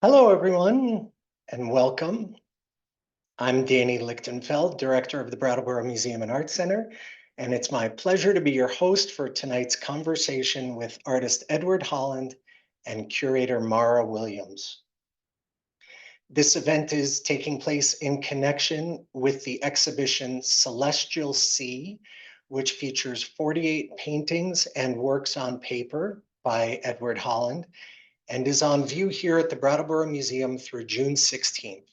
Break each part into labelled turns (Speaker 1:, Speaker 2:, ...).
Speaker 1: Hello, everyone, and welcome. I'm Danny Lichtenfeld, Director of the Brattleboro Museum and Art Center, and it's my pleasure to be your host for tonight's conversation with artist Edward Holland and curator Mara Williams. This event is taking place in connection with the exhibition Celestial Sea, which features 48 paintings and works on paper by Edward Holland, and is on view here at the Brattleboro Museum through June 16th.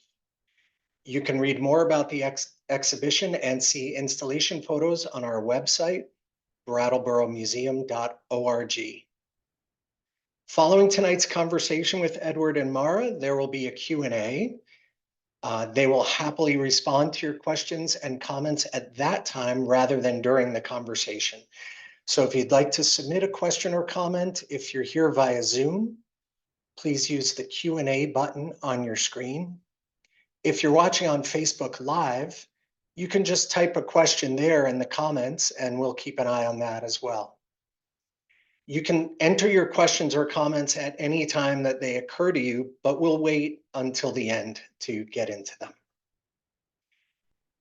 Speaker 1: You can read more about the exhibition and see installation photos on our website, brattleboromuseum.org. Following tonight's conversation with Edward and Mara, there will be a Q&A. They will happily respond to your questions and comments at that time rather than during the conversation. So if you'd like to submit a question or comment, if you're here via Zoom, please use the Q&A button on your screen. If you're watching on Facebook Live, you can just type a question there in the comments and we'll keep an eye on that as well. You can enter your questions or comments at any time that they occur to you, but we'll wait until the end to get into them.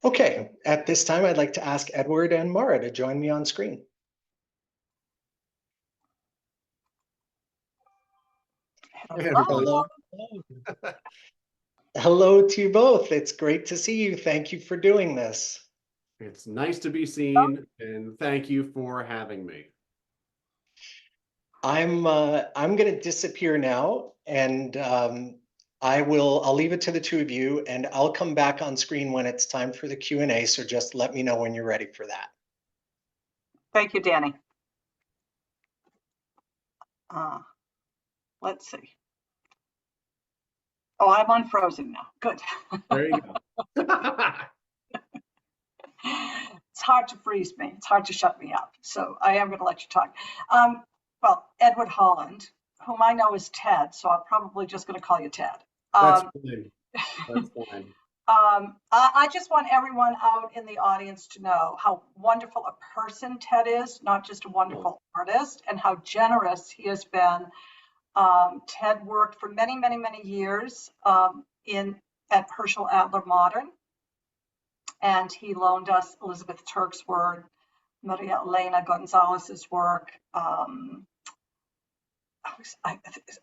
Speaker 1: Okay, at this time, I'd like to ask Edward and Mara to join me on screen.
Speaker 2: Hello.
Speaker 1: Hello to you both. It's great to see you. Thank you for doing this.
Speaker 2: It's nice to be seen, and thank you for having me.
Speaker 1: I'm going to disappear now, and I'll leave it to the two of you, and I'll come back on screen when it's time for the Q&A. So just let me know when you're ready for that.
Speaker 3: Thank you, Danny. Let's see. Oh, I'm unfrozen now. Good.
Speaker 2: There you go.
Speaker 3: It's hard to freeze me. It's hard to shut me up. So I am going to let you talk. Well, Edward Holland, whom I know as Ted, so I'm probably just going to call you Ted.
Speaker 2: That's fine. That's fine.
Speaker 3: I just want everyone out in the audience to know how wonderful a person Ted is, not just a wonderful artist, and how generous he has been. Ted worked for many, many, many years at Herschel Adler Modern, and he loaned us Elizabeth Turk's work, Maria Elena Gonzalez's work,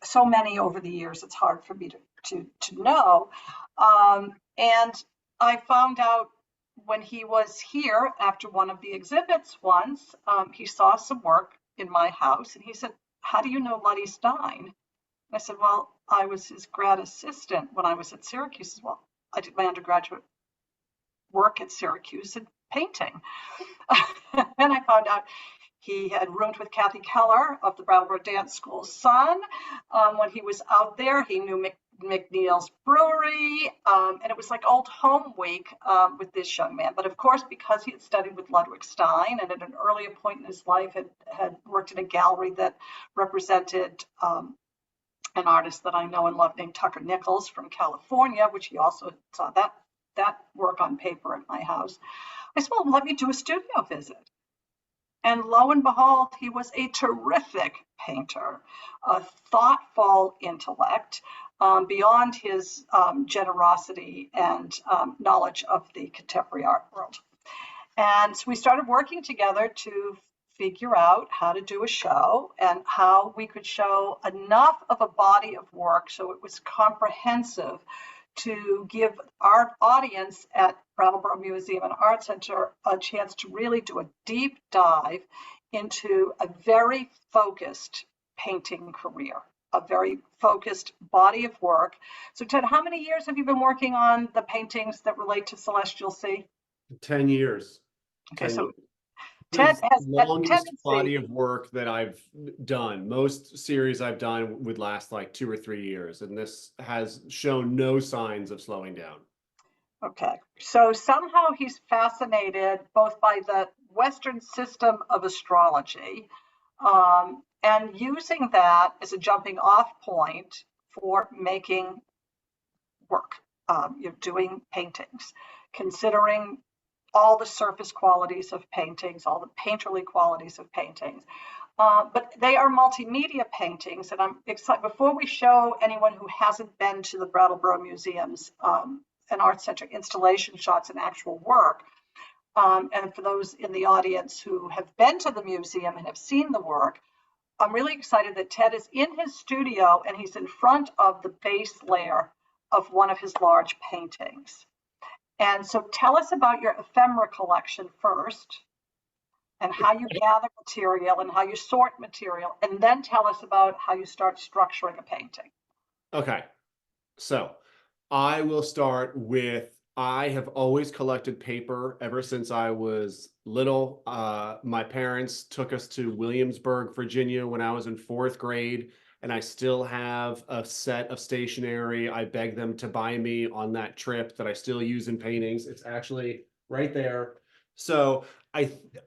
Speaker 3: so many over the years, it's hard for me to know. And I found out when he was here after one of the exhibits once, he saw some work in my house and he said, "How do you know Luddy Stein?" And I said, "Well, I was his grad assistant when I was at Syracuse." He said, "Well, I did my undergraduate work at Syracuse in painting." And I found out he had roomed with Kathy Keller of the Brattleboro Dance School's son. When he was out there, he knew McNeil's Brewery, and it was like old home week with this young man. But of course, because he had studied with Ludwig Stein and at an earlier point in his life had worked in a gallery that represented an artist that I know and love named Tucker Nichols from California, which he also saw that work on paper at my house. I said, "Well, let me do a studio visit." And lo and behold, he was a terrific painter, a thoughtful intellect, beyond his generosity and knowledge of the contemporary art world. And so we started working together to figure out how to do a show and how we could show enough of a body of work so it was comprehensive to give our audience at Brattleboro Museum and Art Center a chance to really do a deep dive into a very focused painting career, a very focused body of work. So Ted, how many years have you been working on the paintings that relate to Celestial Sea?
Speaker 2: 10 years.
Speaker 3: Okay,
Speaker 2: 10
Speaker 3: so
Speaker 2: years.
Speaker 3: Ted has
Speaker 2: the longest body of work that I've done. Most series I've done would last like 2 or 3 years, and this has shown no signs of slowing down.
Speaker 3: Okay, so somehow he's fascinated both by the Western system of astrology and using that as a jumping off point for making work. You're doing paintings, considering all the surface qualities of paintings, all the painterly qualities of paintings. But they are multimedia paintings, and I'm excited. Before we show anyone who hasn't been to the Brattleboro Museum's and Art Center installation shots and actual work, and for those in the audience who have been to the museum and have seen the work, I'm really excited that Ted is in his studio and he's in front of the base layer of one of his large paintings. And so tell us about your ephemera collection first, and how you gather material and how you sort material, and then tell us about how you start structuring a painting.
Speaker 2: Okay, so I will start with, I have always collected paper ever since I was little. My parents took us to Williamsburg, Virginia when I was in 4th grade, and I still have a set of stationery I begged them to buy me on that trip that I still use in paintings. It's actually right there. So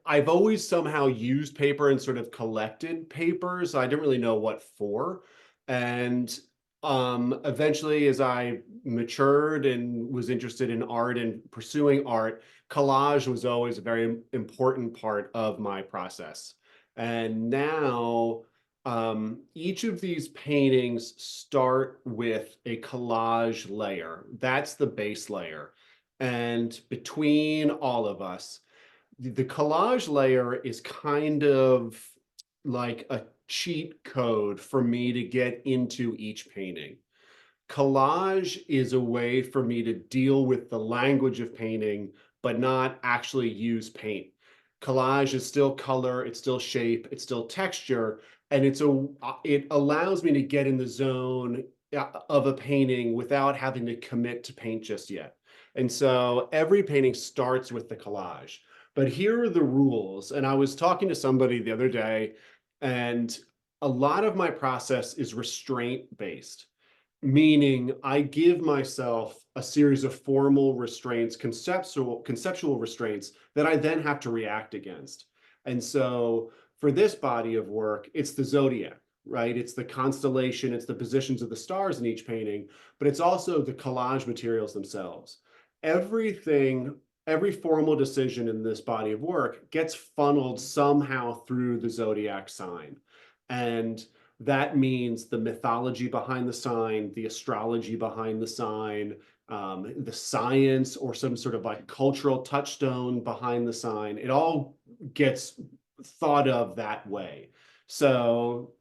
Speaker 2: I've always somehow used paper and sort of collected papers. I didn't really know what for. And eventually, as I matured and was interested in art and pursuing art, collage was always a very important part of my process. And now each of these paintings start with a collage layer. That's the base layer. And between all of us, the collage layer is kind of like a cheat code for me to get into each painting. Collage is a way for me to deal with the language of painting, but not actually use paint. Collage is still color, it's still shape, it's still texture, and it allows me to get in the zone of a painting without having to commit to paint just yet. And so every painting starts with the collage. But here are the rules. And I was talking to somebody the other day, and a lot of my process is restraint based, meaning I give myself a series of formal restraints, conceptual restraints that I then have to react against. And so for this body of work, it's the Zodiac, right? It's the constellation, it's the positions of the stars in each painting, but it's also the collage materials themselves. Every formal decision in this body of work gets funneled somehow through the Zodiac sign. And that means the mythology behind the sign, the astrology behind the sign, the science or some sort of like cultural touchstone behind the sign. It all gets thought of that way. So,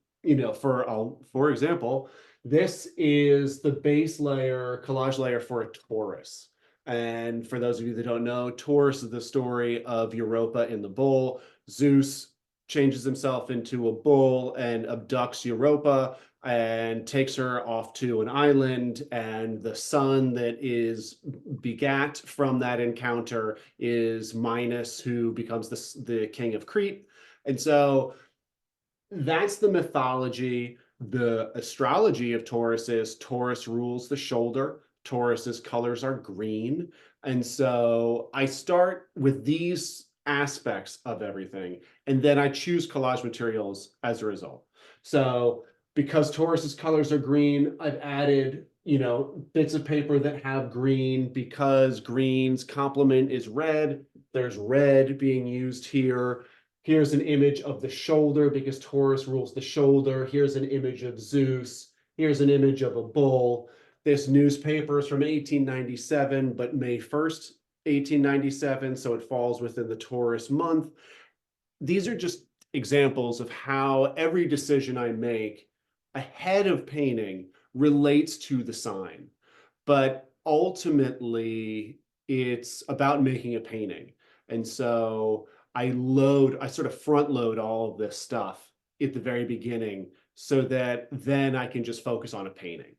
Speaker 2: for example, this is the base layer, collage layer for a Taurus. And for those of you that don't know, Taurus is the story of Europa in the bull. Zeus changes himself into a bull and abducts Europa and takes her off to an island. And the son that is begat from that encounter is Minos, who becomes the king of Crete. And so that's the mythology. The astrology of Taurus is Taurus rules the shoulder. Taurus's colors are green. And so I start with these aspects of everything, and then I choose collage materials as a result. So because Taurus's colors are green, I've added, bits of paper that have green because green's complement is red. There's red being used here. Here's an image of the shoulder because Taurus rules the shoulder. Here's an image of Zeus. Here's an image of a bull. This newspaper is from 1897, but May 1st, 1897, so it falls within the Taurus month. These are just examples of how every decision I make ahead of painting relates to the sign. But ultimately, it's about making a painting. And so I sort of front load all of this stuff at the very beginning so that then I can just focus on a painting.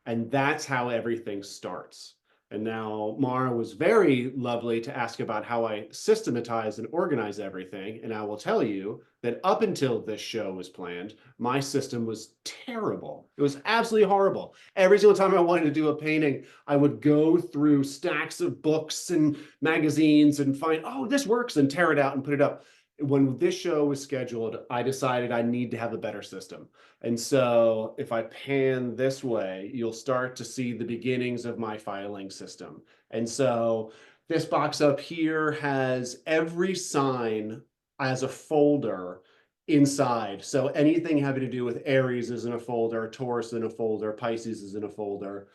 Speaker 2: And that's how everything starts. And now Mara was very lovely to ask about how I systematize and organize everything. And I will tell you that up until this show was planned, my system was terrible. It was absolutely horrible. Every single time I wanted to do a painting, I would go through stacks of books and magazines and find, oh, this works, and tear it out and put it up. When this show was scheduled, I decided I need to have a better system. And so if I pan this way, you'll start to see the beginnings of my filing system. And so this box up here has every sign as a folder inside. So anything having to do with Aries is in a folder, Taurus in a folder, Pisces is in a folder.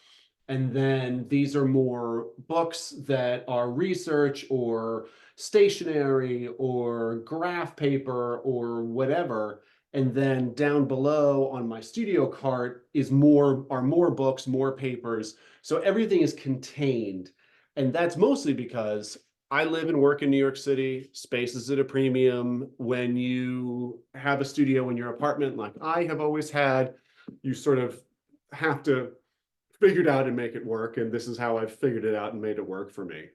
Speaker 2: And then these are more books that are research or stationery or graph paper or whatever. And then down below on my studio cart are more books, more papers. So everything is contained. And that's mostly because I live and work in New York City. Space is at a premium. When you have a studio in your apartment, like I have always had, you sort of have to figure it out and make it work. And this is how I've figured it out and made it work for me.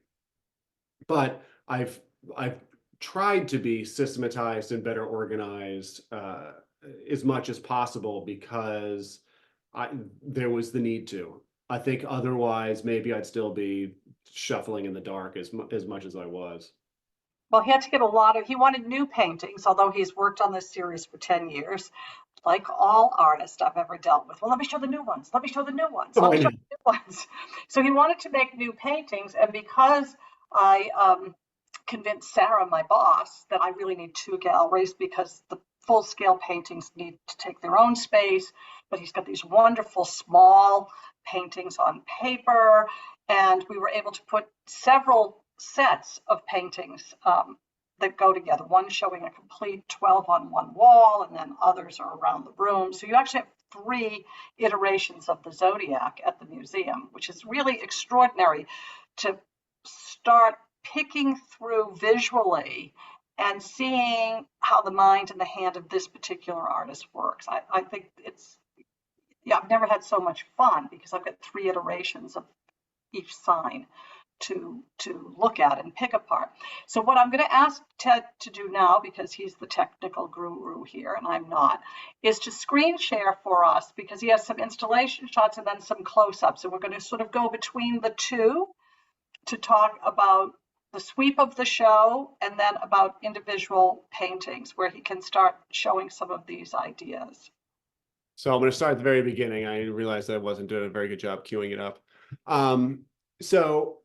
Speaker 2: But I've tried to be systematized and better organized as much as possible because there was the need to. I think otherwise, maybe I'd still be shuffling in the dark as much as I was.
Speaker 3: Well, he had to get he wanted new paintings, although he's worked on this series for 10 years, like all artists I've ever dealt with. Well, let me show the new ones. Let me show the new ones. Let me show the new ones. So he wanted to make new paintings. And because I convinced Sarah, my boss, that I really need 2 galleries because the full scale paintings need to take their own space, but he's got these wonderful small paintings on paper. And we were able to put several sets of paintings that go together, one showing a complete 12 on one wall, and then others are around the room. So you actually have 3 iterations of the Zodiac at the museum, which is really extraordinary to start picking through visually and seeing how the mind and the hand of this particular artist works. I think I've never had so much fun because I've got 3 iterations of each sign to look at and pick apart. So what I'm going to ask Ted to do now, because he's the technical guru here and I'm not, is to screen share for us, because he has some installation shots and then some close-ups, and we're going to sort of go between the two to talk about the sweep of the show and then about individual paintings where he can start showing some of these ideas.
Speaker 2: So I'm going to start at the very beginning. I realized that I wasn't doing a very good job queuing it up. So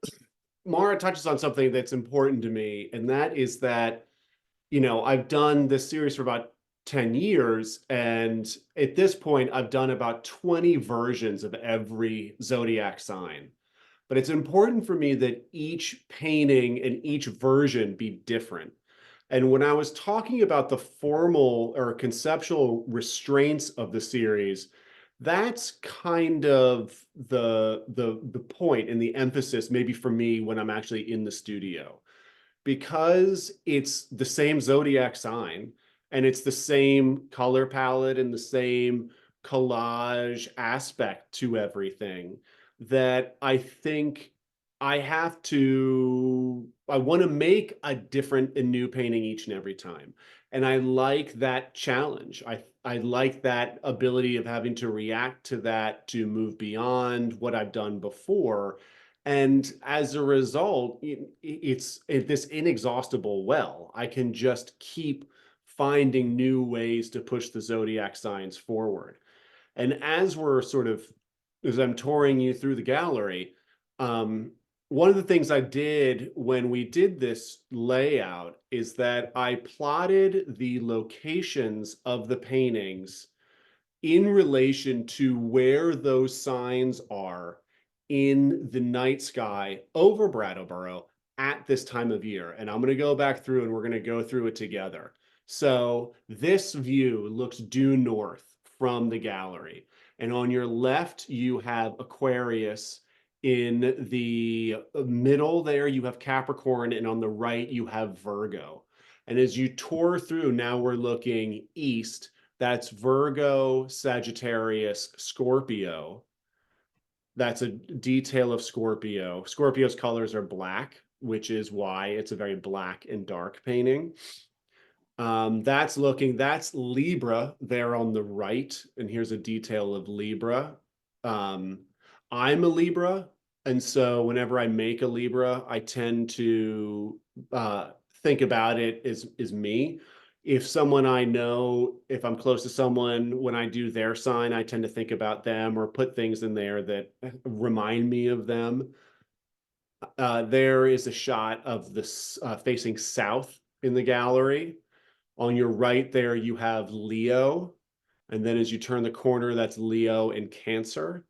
Speaker 2: Mara touches on something that's important to me, and that is that, I've done this series for about 10 years, and at this point, I've done about 20 versions of every Zodiac sign. But it's important for me that each painting and each version be different. And when I was talking about the formal or conceptual restraints of the series, that's kind of the point and the emphasis maybe for me when I'm actually in the studio, because it's the same Zodiac sign and it's the same color palette and the same collage aspect to everything, that I think I want to make a different and new painting each and every time. And I like that challenge. I like that ability of having to react to that, to move beyond what I've done before. And as a result, it's this inexhaustible well. I can just keep finding new ways to push the Zodiac signs forward. And as I'm touring you through the gallery, one of the things I did when we did this layout is that I plotted the locations of the paintings in relation to where those signs are in the night sky over Brattleboro at this time of year. And I'm going to go back through and we're going to go through it together. So this view looks due north from the gallery. And on your left, you have Aquarius. In the middle there, you have Capricorn, and on the right, you have Virgo. And as you tour through, now we're looking east. That's Virgo, Sagittarius, Scorpio. That's a detail of Scorpio. Scorpio's colors are black, which is why it's a very black and dark painting. That's Libra there on the right. And here's a detail of Libra. I'm a Libra. And so whenever I make a Libra, I tend to think about it as me. If someone I know, if I'm close to someone, when I do their sign, I tend to think about them or put things in there that remind me of them. There is a shot of this facing south in the gallery. On your right there, you have Leo. And then as you turn the corner, that's Leo and Cancer.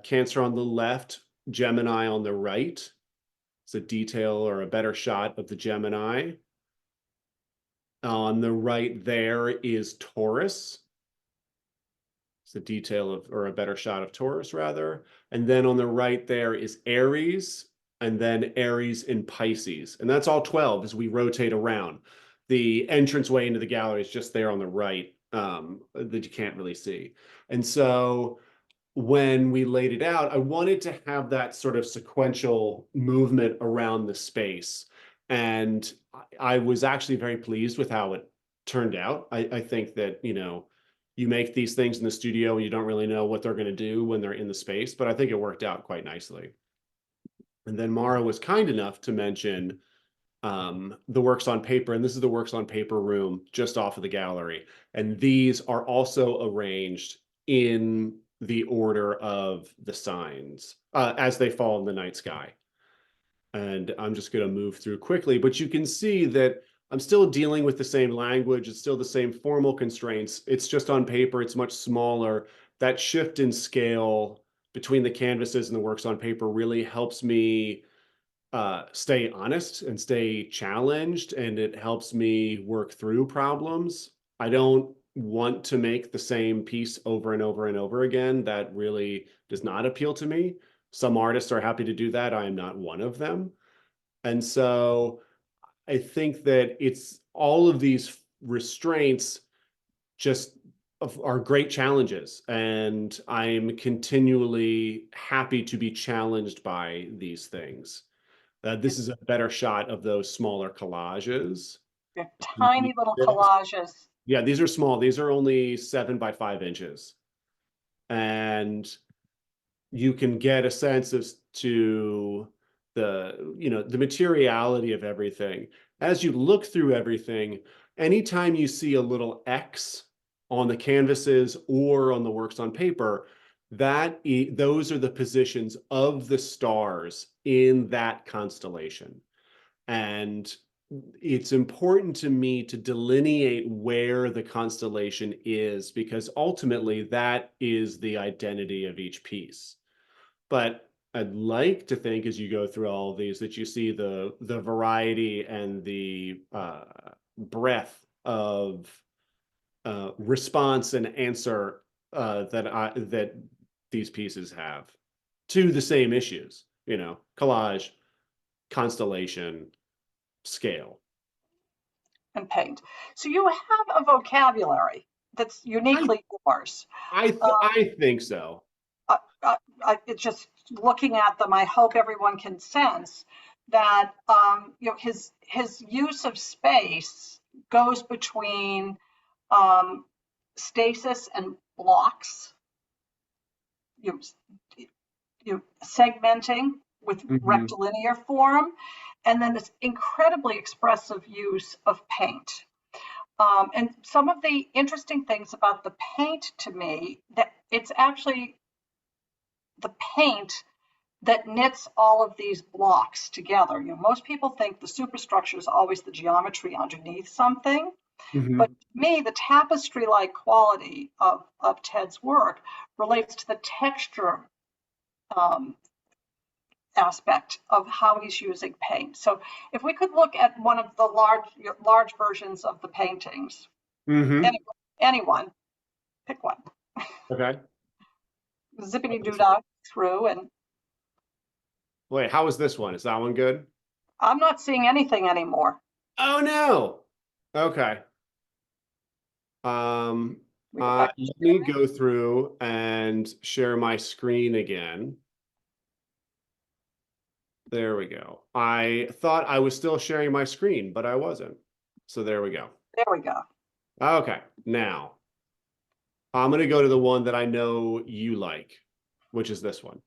Speaker 2: Cancer on the left, Gemini on the right. It's a detail or a better shot of the Gemini. On the right there is Taurus. It's a detail of, or a better shot of Taurus rather. And then on the right there is Aries, and then Aries in Pisces. And that's all 12 as we rotate around. The entranceway into the gallery is just there on the right, that you can't really see. And so when we laid it out, I wanted to have that sort of sequential movement around the space. And I was actually very pleased with how it turned out. I think that, you know, you make these things in the studio and you don't really know what they're going to do when they're in the space, but I think it worked out quite nicely. And then Mara was kind enough to mention the works on paper, and this is the works on paper room just off of the gallery. And these are also arranged in the order of the signs as they fall in the night sky. And I'm just going to move through quickly, but you can see that I'm still dealing with the same language. It's still the same formal constraints. It's just on paper. It's much smaller. That shift in scale between the canvases and the works on paper really helps me stay honest and stay challenged, and it helps me work through problems. I don't want to make the same piece over and over and over again. That really does not appeal to me. Some artists are happy to do that. I am not one of them. And so I think that it's all of these restraints just are great challenges. And I'm continually happy to be challenged by these things. This is a better shot of those smaller collages.
Speaker 3: They're tiny little collages.
Speaker 2: Yeah, these are small. These are only 7 by 5 inches. And you can get a sense as to the, you know, the materiality of everything. As you look through everything, anytime you see a little X on the canvases or on the works on paper, those are the positions of the stars in that constellation. And it's important to me to delineate where the constellation is, because ultimately that is the identity of each piece. But I'd like to think as you go through all of these that you see the variety and the breadth of response and answer that these pieces have to the same issues, you know, collage, constellation, scale.
Speaker 3: And paint. So you have a vocabulary that's uniquely yours.
Speaker 2: I think so.
Speaker 3: It's just looking at them, I hope everyone can sense that you know, his use of space goes between stasis and blocks, you segmenting with rectilinear form, and then this incredibly expressive use of paint. And some of the interesting things about the paint to me, that it's actually the paint that knits all of these blocks together. You know, most people think the superstructure is always the geometry underneath something. But to me, the tapestry-like quality of Ted's work relates to the texture aspect of how he's using paint. So if we could look at one of the large versions of the paintings, anyone, pick one.
Speaker 2: Okay.
Speaker 3: Zippity doo dah through, and
Speaker 2: wait, how is this one? Is that one good?
Speaker 3: I'm not seeing anything anymore.
Speaker 2: Oh no. Okay. Let me go through and share my screen again. There we go. I thought I was still sharing my screen, but I wasn't. So there we go.
Speaker 3: There we go.
Speaker 2: Okay, now I'm going to go to the one that I know you like, which is this one.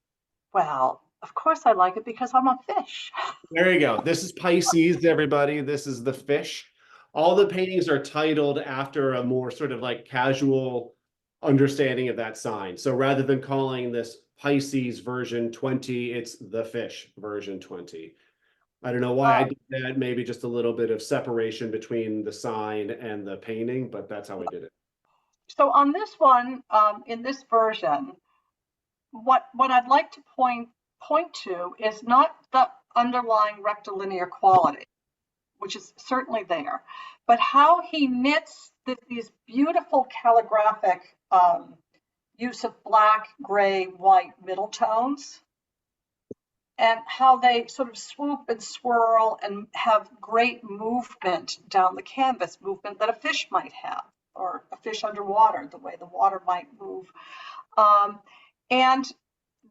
Speaker 3: Well, of course I like it because I'm a fish.
Speaker 2: There you go. This is Pisces, everybody. This is the fish. All the paintings are titled after a more sort of like casual understanding of that sign. So rather than calling this Pisces version 20, it's the fish version 20. I don't know why I did that. Maybe just a little bit of separation between the sign and the painting, but that's how I did it.
Speaker 3: So on this one, in this version, what I'd like to point to is not the underlying rectilinear quality, which is certainly there, but how he knits these beautiful calligraphic use of black, gray, white middle tones, and how they sort of swoop and swirl and have great movement down the canvas, movement that a fish might have, or a fish underwater, the way the water might move. And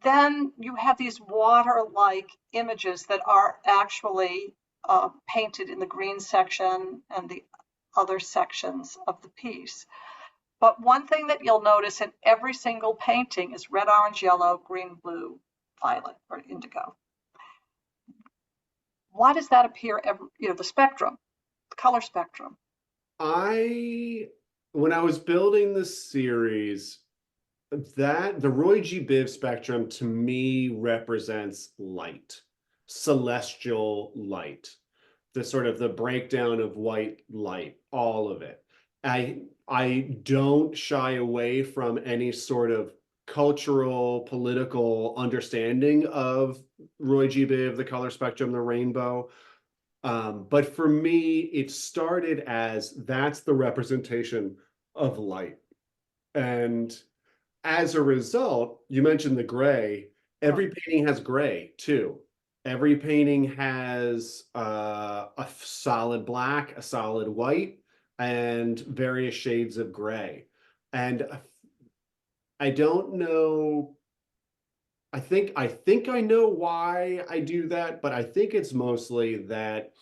Speaker 3: then you have these water-like images that are actually painted in the green section and the other sections of the piece. But one thing that you'll notice in every single painting is red, orange, yellow, green, blue, violet, or indigo. Why does that appear the spectrum, the color spectrum?
Speaker 2: When I was building the series, the Roy G. Biv spectrum to me represents light, celestial light, the sort of the breakdown of white light, all of it. I don't shy away from any sort of cultural, political understanding of Roy G. Biv, the color spectrum, the rainbow. But for me, it started as that's the representation of light. And as a result, you mentioned the gray. Every painting has gray too. Every painting has a solid black, a solid white, and various shades of gray. And I don't know. I think I know why I do that, but I think it's mostly that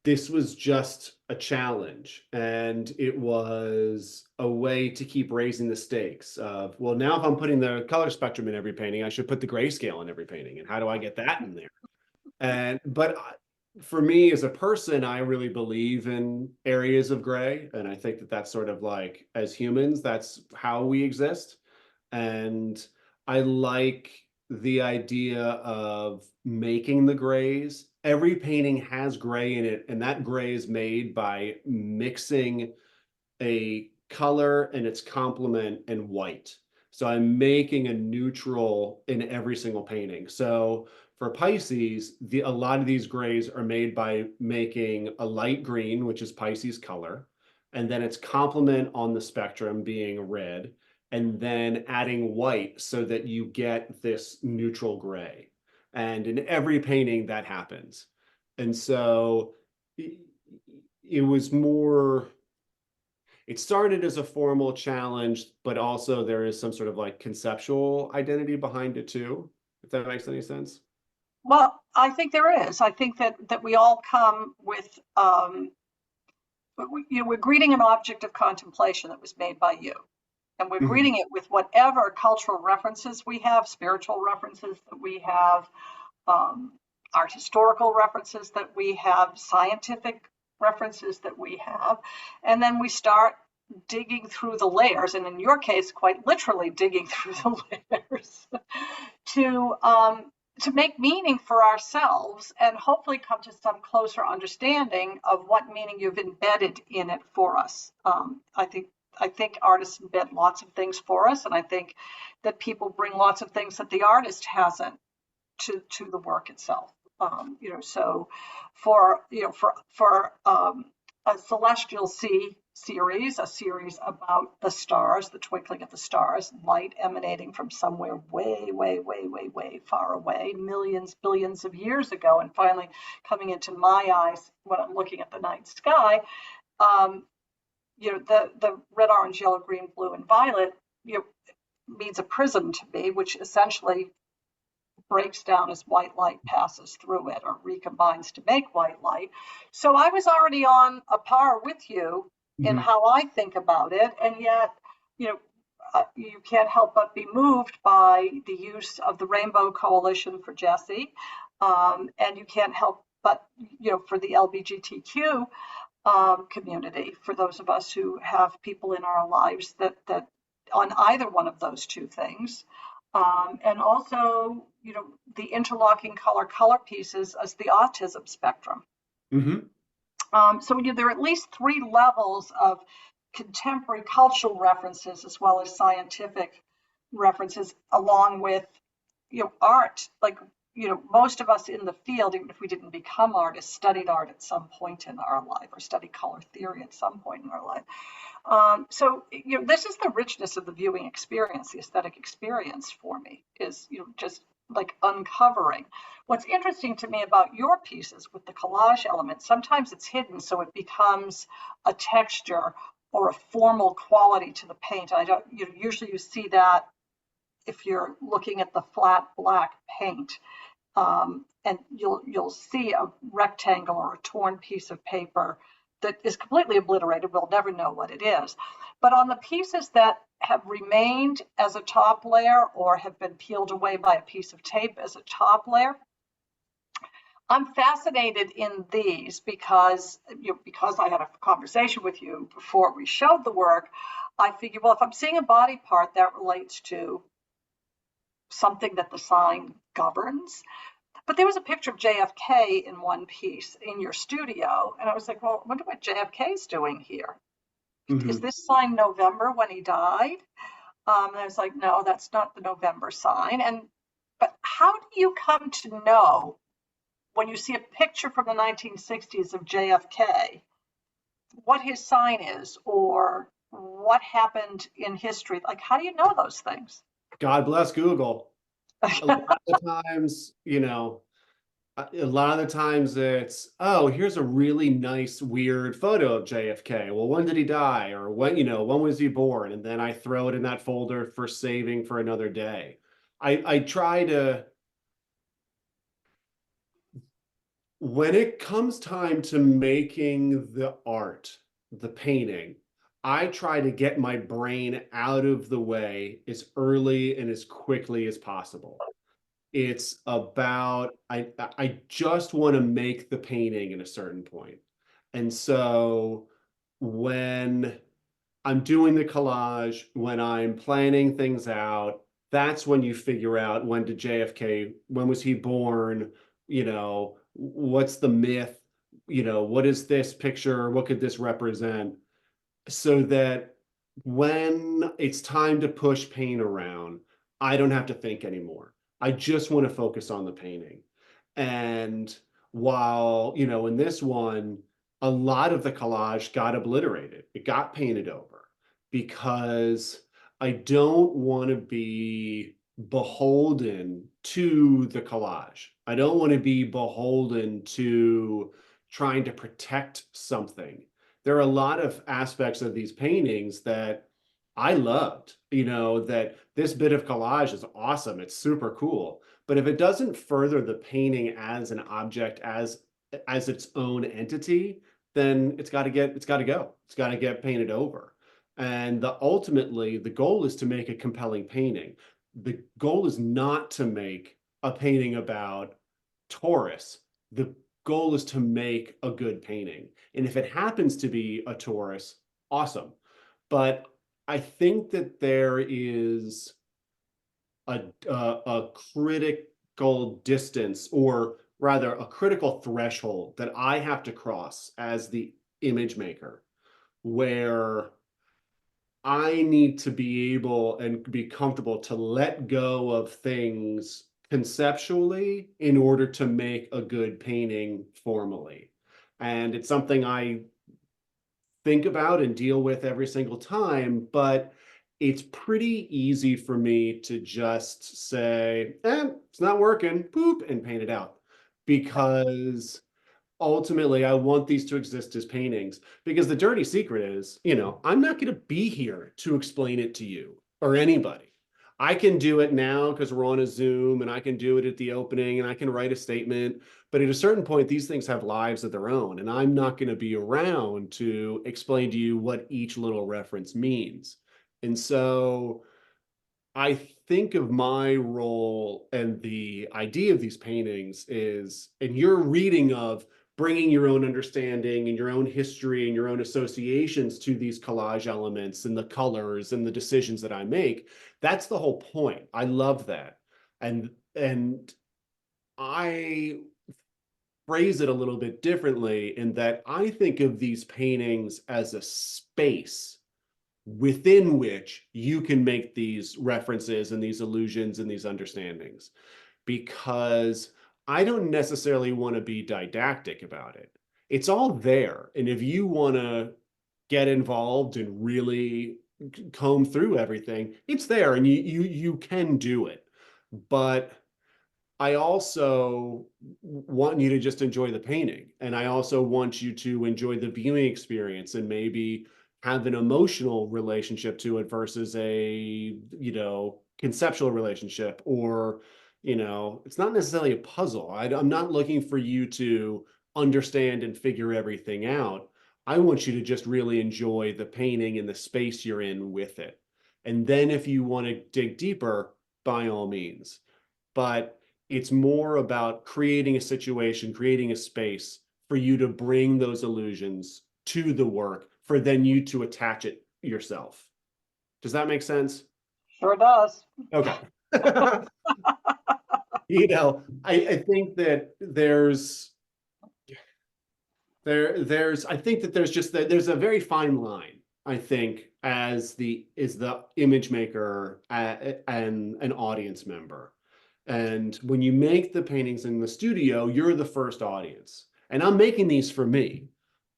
Speaker 2: this was just a challenge, and it was a way to keep raising the stakes of, well, now if I'm putting the color spectrum in every painting, I should put the grayscale in every painting, and how do I get that in there? But for me as a person, I really believe in areas of gray, and I think that that's sort of like, as humans, that's how we exist. And I like the idea of making the grays. Every painting has gray in it, and that gray is made by mixing a color and its complement and white. So I'm making a neutral in every single painting. So for Pisces, a lot of these grays are made by making a light green, which is Pisces color, and then its complement on the spectrum being red, and then adding white so that you get this neutral gray. And in every painting that happens. And so it was more, it started as a formal challenge, but also there is some sort of like conceptual identity behind it too, if that makes any sense.
Speaker 3: Well, I think there is. I think that we all come with, we're greeting an object of contemplation that was made by you. And we're greeting it with whatever cultural references we have, spiritual references that we have, art historical references that we have, scientific references that we have. And then we start digging through the layers, and in your case, quite literally digging through the layers to make meaning for ourselves and hopefully come to some closer understanding of what meaning you've embedded in it for us. I think artists embed lots of things for us, and I think that people bring lots of things that the artist hasn't to the work itself. So for a Celestial Sea series, a series about the stars, the twinkling of the stars, light emanating from somewhere way, way, way, way, way far away, millions, billions of years ago, and finally coming into my eyes when I'm looking at the night sky. The red, orange, yellow, green, blue, and violet, means a prism to me, which essentially breaks down as white light passes through it or recombines to make white light. So I was already on a par with you in how I think about it. And yet, you can't help but be moved by the use of the Rainbow Coalition for Jesse. And you can't help but, for the LGBTQ community, for those of us who have people in our lives that on either one of those two things, And also, the interlocking color pieces as the autism spectrum. So there are at least 3 levels of contemporary cultural references as well as scientific references, along with art. Like most of us in the field, even if we didn't become artists, studied art at some point in our life, or studied color theory at some point in our life. So this is the richness of the viewing experience, the aesthetic experience for me, is just like uncovering. What's interesting to me about your pieces with the collage element, sometimes it's hidden, so it becomes a texture or a formal quality to the paint. I don't, usually you see that if you're looking at the flat black paint, and you'll see a rectangle or a torn piece of paper that is completely obliterated. We'll never know what it is. But on the pieces that have remained as a top layer or have been peeled away by a piece of tape as a top layer, I'm fascinated in these because I had a conversation with you before we showed the work. I figured, well, if I'm seeing a body part that relates to something that the sign governs. But there was a picture of JFK in one piece in your studio, and I was like, well, I wonder what JFK is doing here. Is this sign November when he died? And I was like, no, that's not the November sign. But how do you come to know when you see a picture from the 1960s of JFK, what his sign is or what happened in history? Like, how do you know those things?
Speaker 2: God bless Google. A lot of times, a lot of the times it's, oh, here's a really nice, weird photo of JFK. Well, when did he die? Or when was he born? And then I throw it in that folder for saving for another day. I try to, when it comes time to making the art, the painting, I try to get my brain out of the way as early and as quickly as possible. It's about, I just want to make the painting at a certain point. And so when I'm doing the collage, when I'm planning things out, that's when you figure out when was he born? What's the myth? What is this picture? What could this represent? So that when it's time to push paint around, I don't have to think anymore. I just want to focus on the painting. And while, in this one, a lot of the collage got obliterated, it got painted over because I don't want to be beholden to the collage. I don't want to be beholden to trying to protect something. There are a lot of aspects of these paintings that I loved, that this bit of collage is awesome. It's super cool. But if it doesn't further the painting as an object, as its own entity, then it's got to go. It's got to get painted over. And ultimately, the goal is to make a compelling painting. The goal is not to make a painting about Taurus. The goal is to make a good painting. And if it happens to be a Taurus, awesome. But I think that there is a critical distance, or rather a critical threshold that I have to cross as the image maker, where I need to be able and be comfortable to let go of things conceptually in order to make a good painting formally. And it's something I think about and deal with every single time, but it's pretty easy for me to just say, it's not working, boop, and paint it out. Because ultimately I want these to exist as paintings, because the dirty secret is, I'm not going to be here to explain it to you or anybody. I can do it now because we're on a Zoom, and I can do it at the opening, and I can write a statement. But at a certain point, these things have lives of their own, and I'm not going to be around to explain to you what each little reference means. And so I think of my role and the idea of these paintings is, and your reading of bringing your own understanding and your own history and your own associations to these collage elements and the colors and the decisions that I make. That's the whole point. I love that. And I phrase it a little bit differently in that I think of these paintings as a space within which you can make these references and these allusions and these understandings, because I don't necessarily want to be didactic about it. It's all there. And if you want to get involved and really comb through everything, it's there and you can do it. But I also want you to just enjoy the painting. And I also want you to enjoy the viewing experience and maybe have an emotional relationship to it versus a, conceptual relationship, or, it's not necessarily a puzzle. I'm not looking for you to understand and figure everything out. I want you to just really enjoy the painting and the space you're in with it. And then if you want to dig deeper, by all means. But it's more about creating a situation, creating a space for you to bring those illusions to the work, for then you to attach it yourself. Does that make sense?
Speaker 3: Sure does.
Speaker 2: Okay. I think that I think that there's a very fine line, I think, as the image maker and an audience member. And when you make the paintings in the studio, you're the first audience. And I'm making these for me.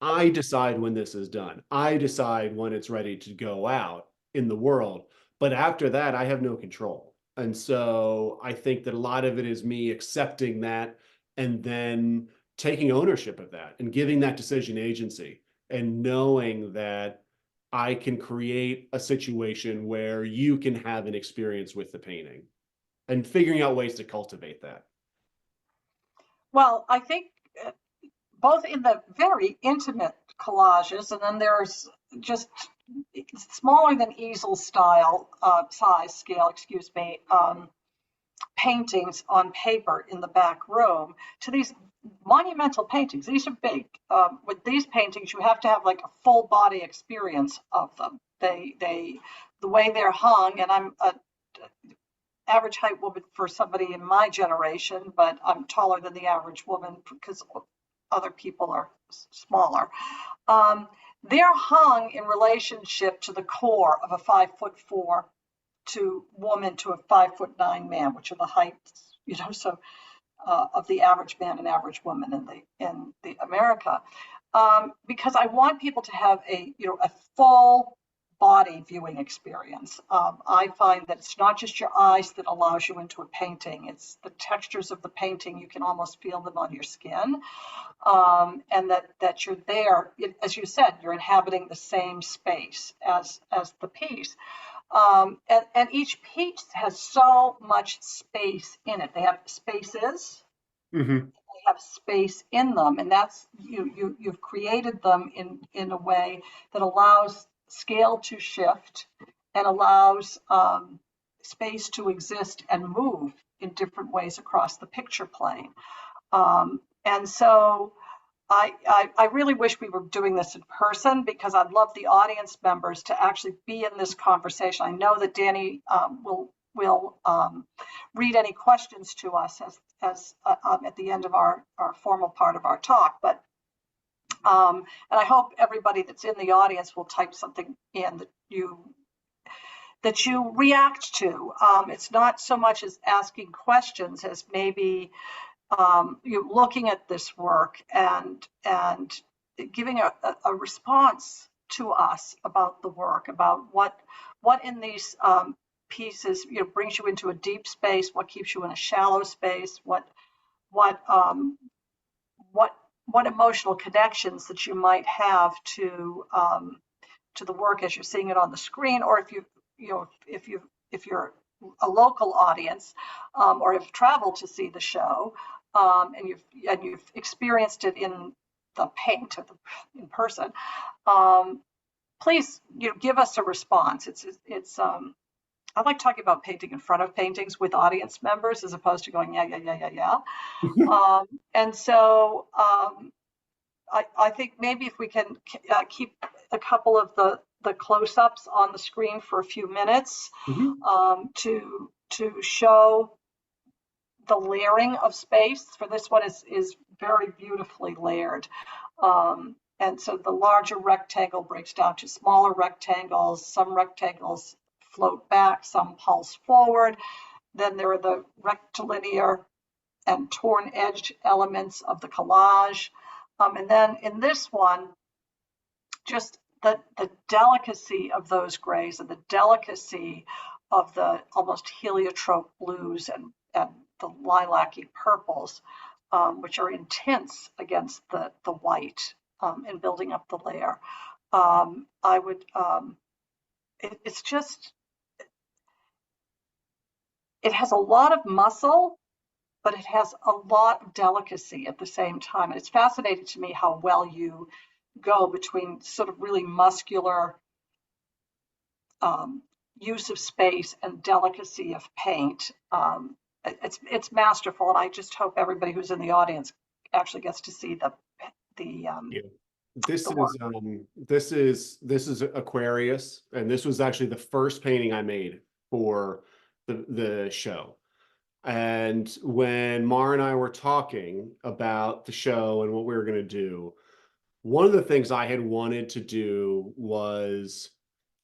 Speaker 2: I decide when this is done. I decide when it's ready to go out in the world. But after that, I have no control. And so I think that a lot of it is me accepting that and then taking ownership of that and giving that decision agency and knowing that I can create a situation where you can have an experience with the painting, and figuring out ways to cultivate that.
Speaker 3: Well, I think both in the very intimate collages, and then there's just smaller than easel style, size scale, excuse me, paintings on paper in the back room, to these monumental paintings. These are big. With these paintings, you have to have like a full body experience of them. The way they're hung, and I'm a average height woman for somebody in my generation, but I'm taller than the average woman because other people are smaller. They're hung in relationship to the core of a 5'4" woman to a 5'9" man, which are the heights, of the average man and average woman in the America. Because I want people to have a full body viewing experience. I find that it's not just your eyes that allows you into a painting, it's the textures of the painting. You can almost feel them on your skin. And that you're there, as you said, you're inhabiting the same space as the piece. And each piece has so much space in it. They have spaces.
Speaker 2: Mm-hmm.
Speaker 3: They have space in them, and that's you've created them in a way that allows scale to shift and allows space to exist and move in different ways across the picture plane. And so I really wish we were doing this in person, because I'd love the audience members to actually be in this conversation. I know that Danny will read any questions to us as at the end of our formal part of our talk. But and I hope everybody that's in the audience will type something in that you react to. It's not so much as asking questions as maybe you looking at this work and giving a response to us about the work, about what in these pieces brings you into a deep space, what keeps you in a shallow space, what emotional connections that you might have to the work as you're seeing it on the screen, or if you're a local audience or have traveled to see the show and you've experienced it in the paint in person. Please give us a response. It's I like talking about painting in front of paintings with audience members as opposed to going yeah. And so I think maybe if we can keep a couple of the close-ups on the screen for a few minutes to show the layering of space. For this one is very beautifully layered. And so the larger rectangle breaks down to smaller rectangles. Some rectangles float back, some pulse forward. Then there are the rectilinear and torn edge elements of the collage. And then in this one, just the delicacy of those grays and the delicacy of the almost heliotrope blues and the lilac-y purples, which are intense against the white in building up the layer. I would, it's just, it has a lot of muscle, but it has a lot of delicacy at the same time. And it's fascinating to me how well you go between sort of really muscular use of space and delicacy of paint. It's masterful, and I just hope everybody who's in the audience actually gets to see the
Speaker 2: yeah. This is Aquarius, and this was actually the first painting I made for the show. And when Mara and I were talking about the show and what we were going to do, one of the things I had wanted to do was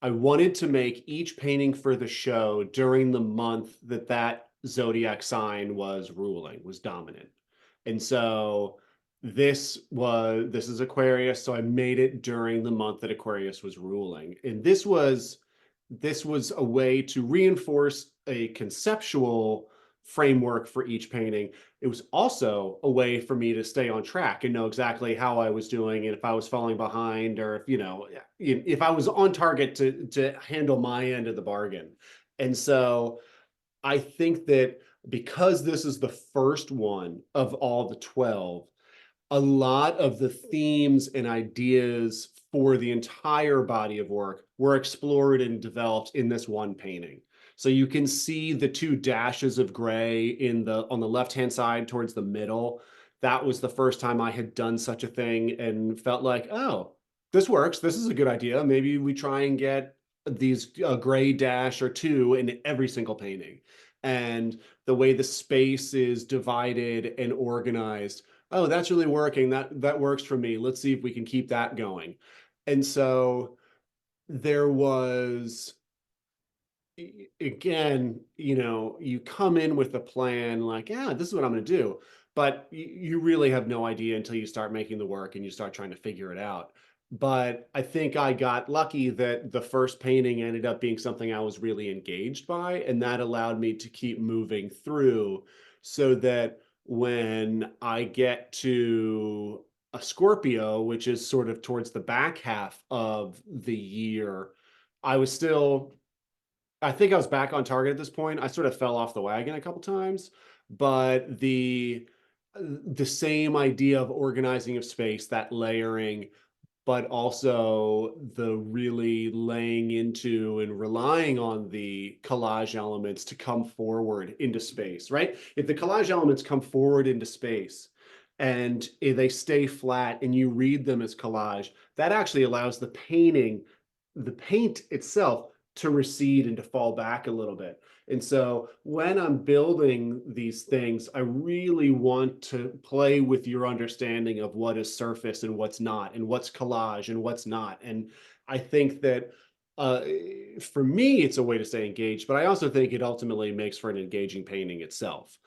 Speaker 2: I wanted to make each painting for the show during the month that Zodiac sign was dominant. And so this is Aquarius, so I made it during the month that Aquarius was ruling. And this was a way to reinforce a conceptual framework for each painting. It was also a way for me to stay on track and know exactly how I was doing and if I was falling behind, or if I was on target to handle my end of the bargain. And so I think that because this is the first one of all the 12, a lot of the themes and ideas for the entire body of work were explored and developed in this one painting. So you can see the two dashes of gray on the left-hand side towards the middle. That was the first time I had done such a thing and felt like, oh, this works. This is a good idea. Maybe we try and get these gray dash or two in every single painting. And the way the space is divided and organized, oh, that's really working. That works for me. Let's see if we can keep that going. And so there was, again, you come in with a plan like, yeah, this is what I'm going to do. But you really have no idea until you start making the work and you start trying to figure it out. But I think I got lucky that the first painting ended up being something I was really engaged by, and that allowed me to keep moving through so that when I get to a Scorpio, which is sort of towards the back half of the year, I think I was back on target at this point. I sort of fell off the wagon a couple times, but the same idea of organizing of space, that layering, but also the really laying into and relying on the collage elements to come forward into space, right? If the collage elements come forward into space and if they stay flat and you read them as collage, that actually allows the paint itself to recede and to fall back a little bit. And so when I'm building these things, I really want to play with your understanding of what is surface and what's not, and what's collage and what's not. And I think that for me, it's a way to stay engaged, but I also think it ultimately makes for an engaging painting itself.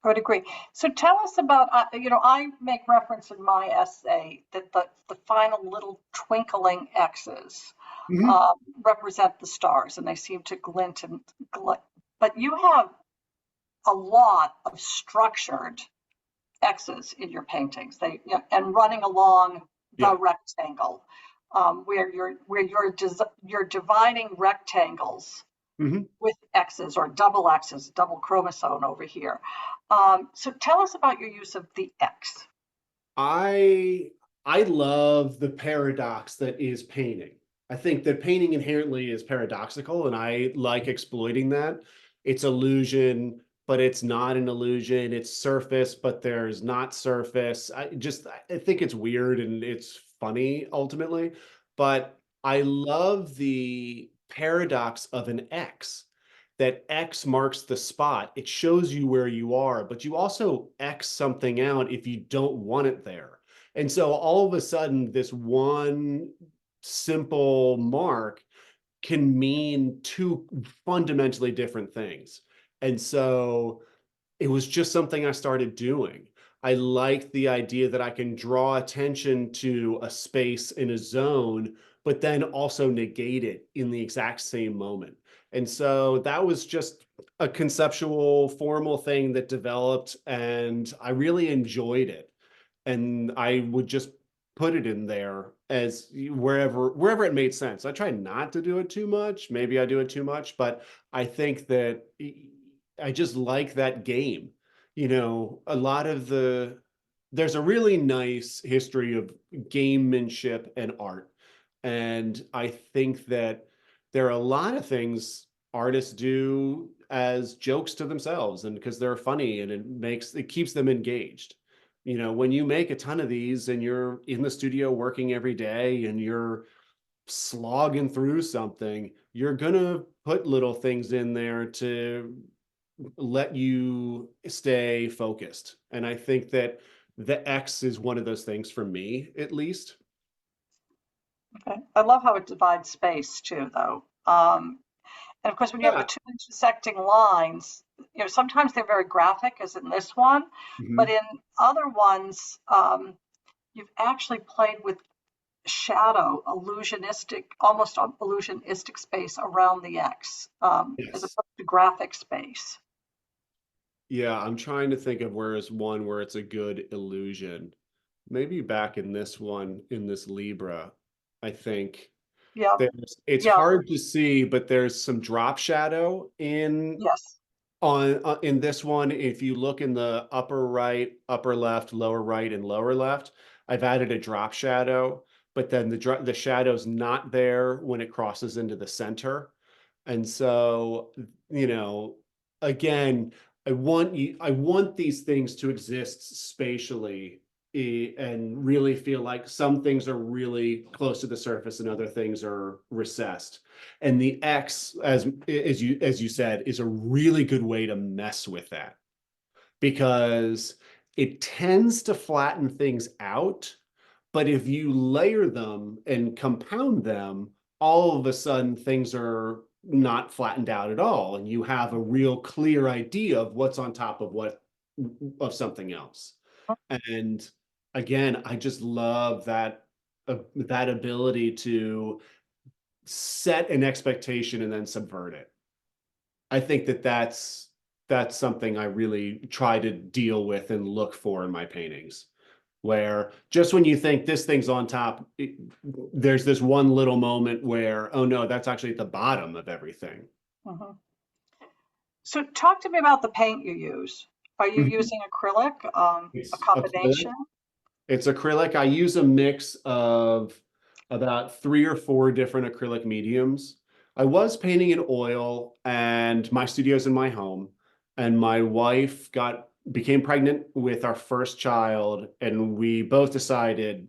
Speaker 3: I would agree. So tell us about, I make reference in my essay that the final little twinkling X's represent the stars, and they seem to glint and glint. But you have a lot of structured X's in your paintings. And running along the rectangle, where you're dividing rectangles with X's or double X's, double chromosome over here. So tell us about your use of the X.
Speaker 2: I love the paradox that is painting. I think that painting inherently is paradoxical, and I like exploiting that. Its illusion but it's not an illusion. It's surface, but there's not surface. I think it's weird and it's funny ultimately, but I love the paradox of an X. That X marks the spot. It shows you where you are, but you also X something out if you don't want it there. And so all of a sudden, this one simple mark can mean two fundamentally different things. And so it was just something I started doing. I liked the idea that I can draw attention to a space in a zone, but then also negate it in the exact same moment. And so that was just a conceptual, formal thing that developed, and I really enjoyed it. And I would just put it in there as wherever it made sense. I try not to do it too much. Maybe I do it too much, but I think that I just like that game. You know, there's a really nice history of gamemanship and art. And I think that there are a lot of things artists do as jokes to themselves and because they're funny and it keeps them engaged. You know, when you make a ton of these and you're in the studio working every day and you're slogging through something, you're gonna put little things in there to let you stay focused. And I think that the X is one of those things for me, at least.
Speaker 3: Okay. I love how it divides space too, though. And of course, when you have the
Speaker 2: Yeah.
Speaker 3: two intersecting lines, sometimes they're very graphic, as in this one, but
Speaker 2: Mhm.
Speaker 3: in other ones, you've actually played with shadow, illusionistic, almost illusionistic space around the X, as
Speaker 2: Yes.
Speaker 3: opposed to graphic space.
Speaker 2: Yeah, I'm trying to think of where is one where it's a good illusion. Maybe back in this one, in this Libra, I think
Speaker 3: Yeah,
Speaker 2: it's
Speaker 3: yeah,
Speaker 2: hard to see, but there's some drop shadow
Speaker 3: yes.
Speaker 2: in this one. If you look in the upper right, upper left, lower right, and lower left, I've added a drop shadow, but then the shadow's not there when it crosses into the center. And so, you know, again, I want these things to exist spatially, and really feel like some things are really close to the surface and other things are recessed. And the X, as you said, is a really good way to mess with that because it tends to flatten things out. But if you layer them and compound them, all of a sudden things are not flattened out at all. And you have a real clear idea of what's on top of something else. And again, I just love that ability to set an expectation and then subvert it. I think that's something I really try to deal with and look for in my paintings. Where just when you think this thing's on top, there's this one little moment where, oh no, that's actually at the bottom of everything.
Speaker 3: Mhm. So talk to me about the paint you use. Are you
Speaker 2: Mhm.
Speaker 3: using acrylic, a
Speaker 2: It's acrylic.
Speaker 3: combination?
Speaker 2: It's acrylic. I use a mix of about 3 or 4 different acrylic mediums. I was painting in oil, and my studio's in my home, and my wife became pregnant with our first child, and we both decided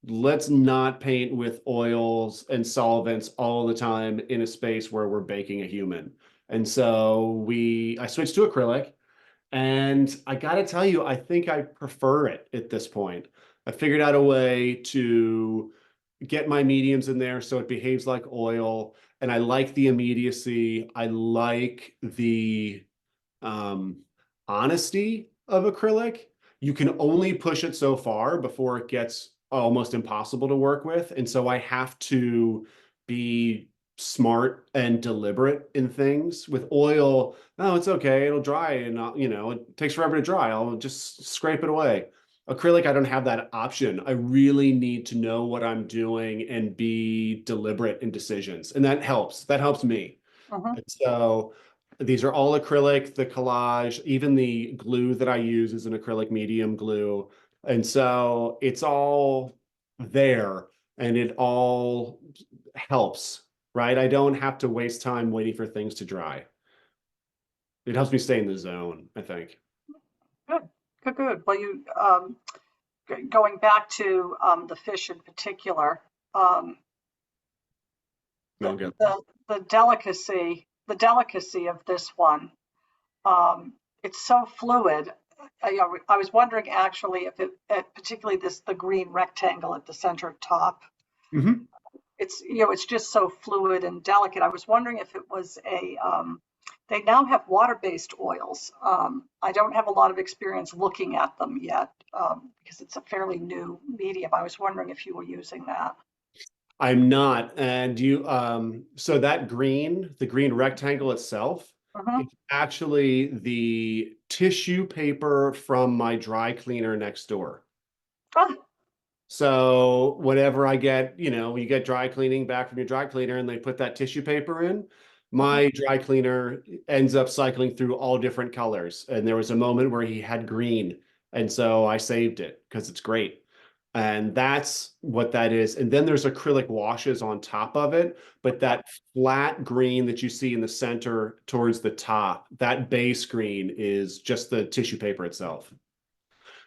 Speaker 2: let's not paint with oils and solvents all the time in a space where we're baking a human. And so I switched to acrylic. And I got to tell you, I think I prefer it at this point. I figured out a way to get my mediums in there so it behaves like oil. And I like the immediacy. I like the um, honesty of acrylic. You can only push it so far before it gets almost impossible to work with. And so I have to be smart and deliberate in things. With oil, no, it's okay. It'll dry and it takes forever to dry. I'll just scrape it away. Acrylic, I don't have that option. I really need to know what I'm doing and be deliberate in decisions. And that helps. That helps me.
Speaker 3: Mhm.
Speaker 2: And so these are all acrylic, the collage, even the glue that I use is an acrylic medium glue. And so it's all there and it all helps, right? I don't have to waste time waiting for things to dry. It helps me stay in the zone, I think.
Speaker 3: Good, good, good. Well, you going back to the fish in particular, um,
Speaker 2: No good.
Speaker 3: the delicacy of this one. It's so fluid. I was wondering actually if it, particularly the green rectangle at the center top.
Speaker 2: Mm-hmm.
Speaker 3: It's just so fluid and delicate. I was wondering if it was they now have water-based oils. I don't have a lot of experience looking at them yet because it's a fairly new medium. I was wondering if you were using that.
Speaker 2: I'm not. And so that the green rectangle itself,
Speaker 3: Mhm.
Speaker 2: it's actually the tissue paper from my dry cleaner next door.
Speaker 3: Oh,
Speaker 2: So whenever I get, you get dry cleaning back from your dry cleaner and they put that tissue paper in,
Speaker 3: mhm.
Speaker 2: my dry cleaner ends up cycling through all different colors. And there was a moment where he had green. And so I saved it because it's great. And that's what that is. And then there's acrylic washes on top of it. But that flat green that you see in the center towards the top, that base green is just the tissue paper itself.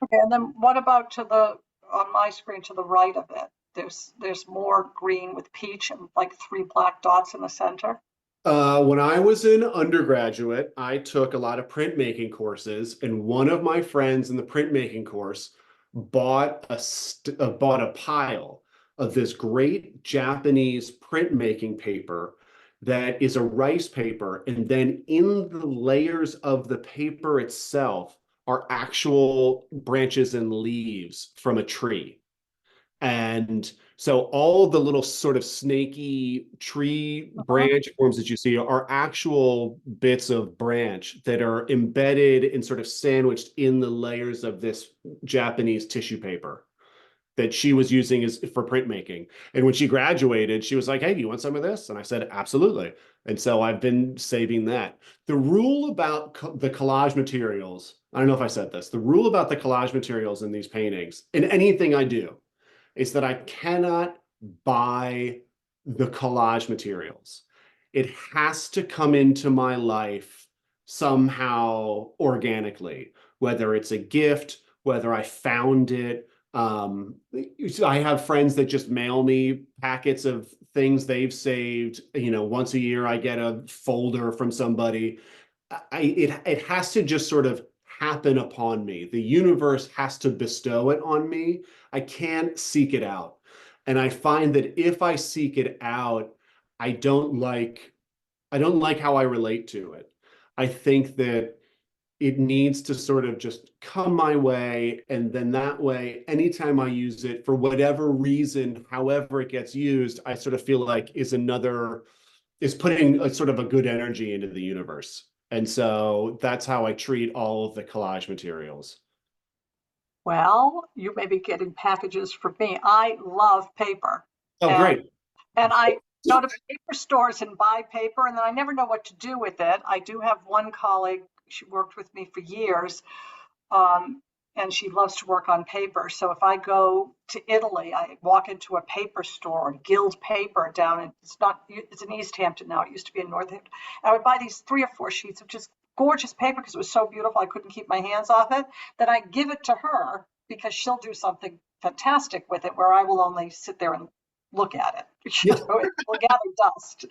Speaker 3: Okay, and then what about on my screen to the right of it? There's more green with peach and like three black dots in the center.
Speaker 2: When I was an undergraduate, I took a lot of printmaking courses, and one of my friends in the printmaking course bought a pile of this great Japanese printmaking paper that is a rice paper, and then in the layers of the paper itself are actual branches and leaves from a tree. And so all the little sort of snaky tree
Speaker 3: Uh-huh.
Speaker 2: branch forms that you see are actual bits of branch that are embedded and sort of sandwiched in the layers of this Japanese tissue paper that she was using as for printmaking. And when she graduated, she was like, "Hey, do you want some of this?" And I said, "Absolutely." And so I've been saving that. The rule about the collage materials, I don't know if I said this, the rule about the collage materials in these paintings, in anything I do, is that I cannot buy the collage materials. It has to come into my life somehow organically, whether it's a gift, whether I found it. I have friends that just mail me packets of things they've saved. Once a year I get a folder from somebody. It has to just sort of happen upon me. The universe has to bestow it on me. I can't seek it out. And I find that if I seek it out, I don't like I don't like how I relate to it. I think that it needs to sort of just come my way. And then that way, anytime I use it for whatever reason, however it gets used, I sort of feel like is putting a sort of a good energy into the universe. And so that's how I treat all of the collage materials.
Speaker 3: Well, you may be getting packages for me. I love paper.
Speaker 2: Oh,
Speaker 3: And
Speaker 2: great.
Speaker 3: and I go to paper stores and buy paper, and then I never know what to do with it. I do have one colleague, she worked with me for years, um, and she loves to work on paper. So if I go to Italy, I walk into a paper store, Guild Paper down in, it's in East Hampton now. It used to be in Northampton. I would buy these 3 or 4 sheets of just gorgeous paper because it was so beautiful. I couldn't keep my hands off it. Then I give it to her because she'll do something fantastic with it where I will only sit there and look at it.
Speaker 2: Yeah.
Speaker 3: It will gather dust.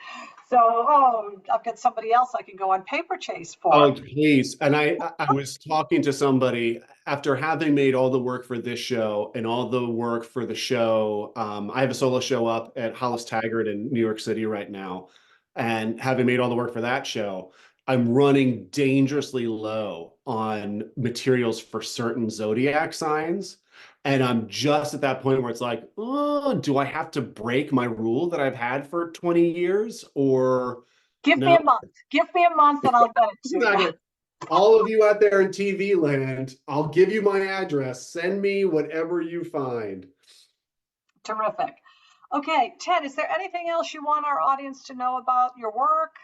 Speaker 3: So, oh, I've got somebody else I can go on paper chase
Speaker 2: Oh,
Speaker 3: for.
Speaker 2: please. And I was talking to somebody after having made all the work for this show and all the work for the show. I have a solo show up at Hollis Taggart in New York City right now. And having made all the work for that show, I'm running dangerously low on materials for certain zodiac signs. And I'm just at that point where it's like, oh, do I have to break my rule that I've had for 20 years? Or
Speaker 3: Give me
Speaker 2: no?
Speaker 3: a month. Give me a month and I'll get it to you.
Speaker 2: Exactly. All of you out there in TV land, I'll give you my address. Send me whatever you find.
Speaker 3: Terrific. Okay, Ted, is there anything else you want our audience to know about your work?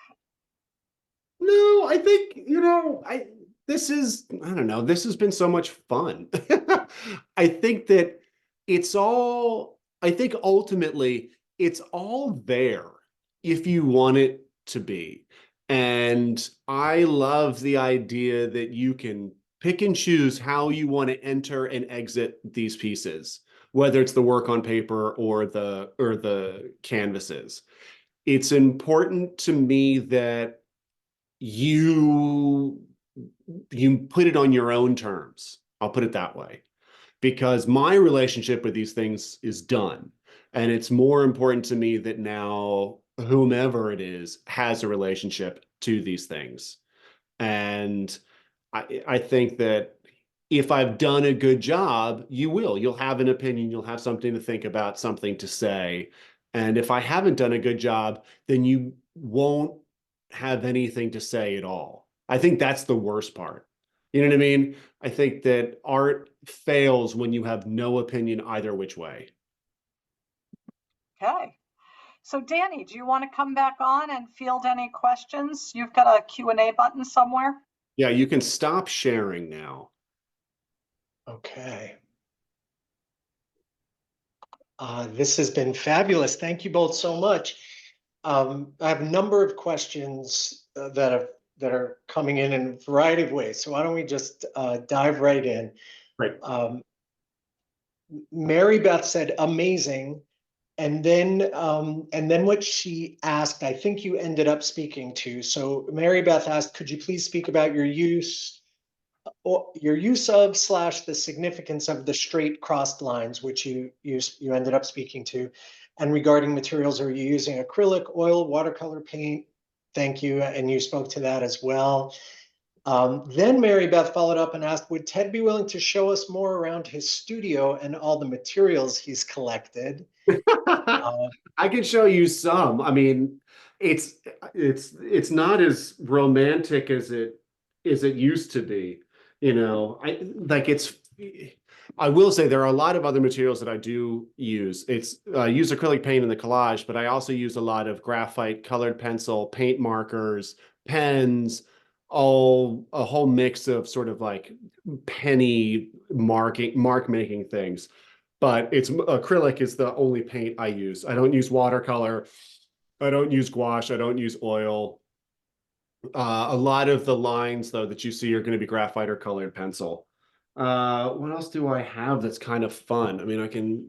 Speaker 2: No, I think, I don't know, this has been so much fun. I think that I think ultimately it's all there if you want it to be. And I love the idea that you can pick and choose how you want to enter and exit these pieces, whether it's the work on paper or the canvases. It's important to me that you you put it on your own terms. I'll put it that way, because my relationship with these things is done. And it's more important to me that now whomever it is has a relationship to these things. And I think that if I've done a good job, you'll have an opinion, you'll have something to think about, something to say. And if I haven't done a good job, then you won't have anything to say at all. I think that's the worst part. You know what I mean? I think that art fails when you have no opinion either which way.
Speaker 3: Okay. So Danny, do you want to come back on and field any questions? You've got a Q&A button somewhere.
Speaker 2: Yeah, you can stop sharing now.
Speaker 1: Okay. This has been fabulous. Thank you both so much. I have a number of questions that are coming in a variety of ways. So why don't we just dive right in?
Speaker 2: Right.
Speaker 1: Mary Beth said, amazing. And then what she asked, I think you ended up speaking to. So Mary Beth asked, could you please speak about your use of / the significance of the straight crossed lines, which you ended up speaking to, and regarding materials, are you using acrylic, oil, watercolor paint? Thank you, and you spoke to that as well. Then Mary Beth followed up and asked, would Ted be willing to show us more around his studio and all the materials he's collected?
Speaker 2: I can show you some. I mean, it's not as romantic as it used to be. You know, I will say there are a lot of other materials that I do use. I use acrylic paint in the collage, but I also use a lot of graphite, colored pencil, paint markers, pens, a whole mix of sort of like penny mark making things. But it's acrylic is the only paint I use. I don't use watercolor. I don't use gouache. I don't use oil. A lot of the lines, though, that you see are going to be graphite or colored pencil. What else do I have that's kind of fun? I mean, I can.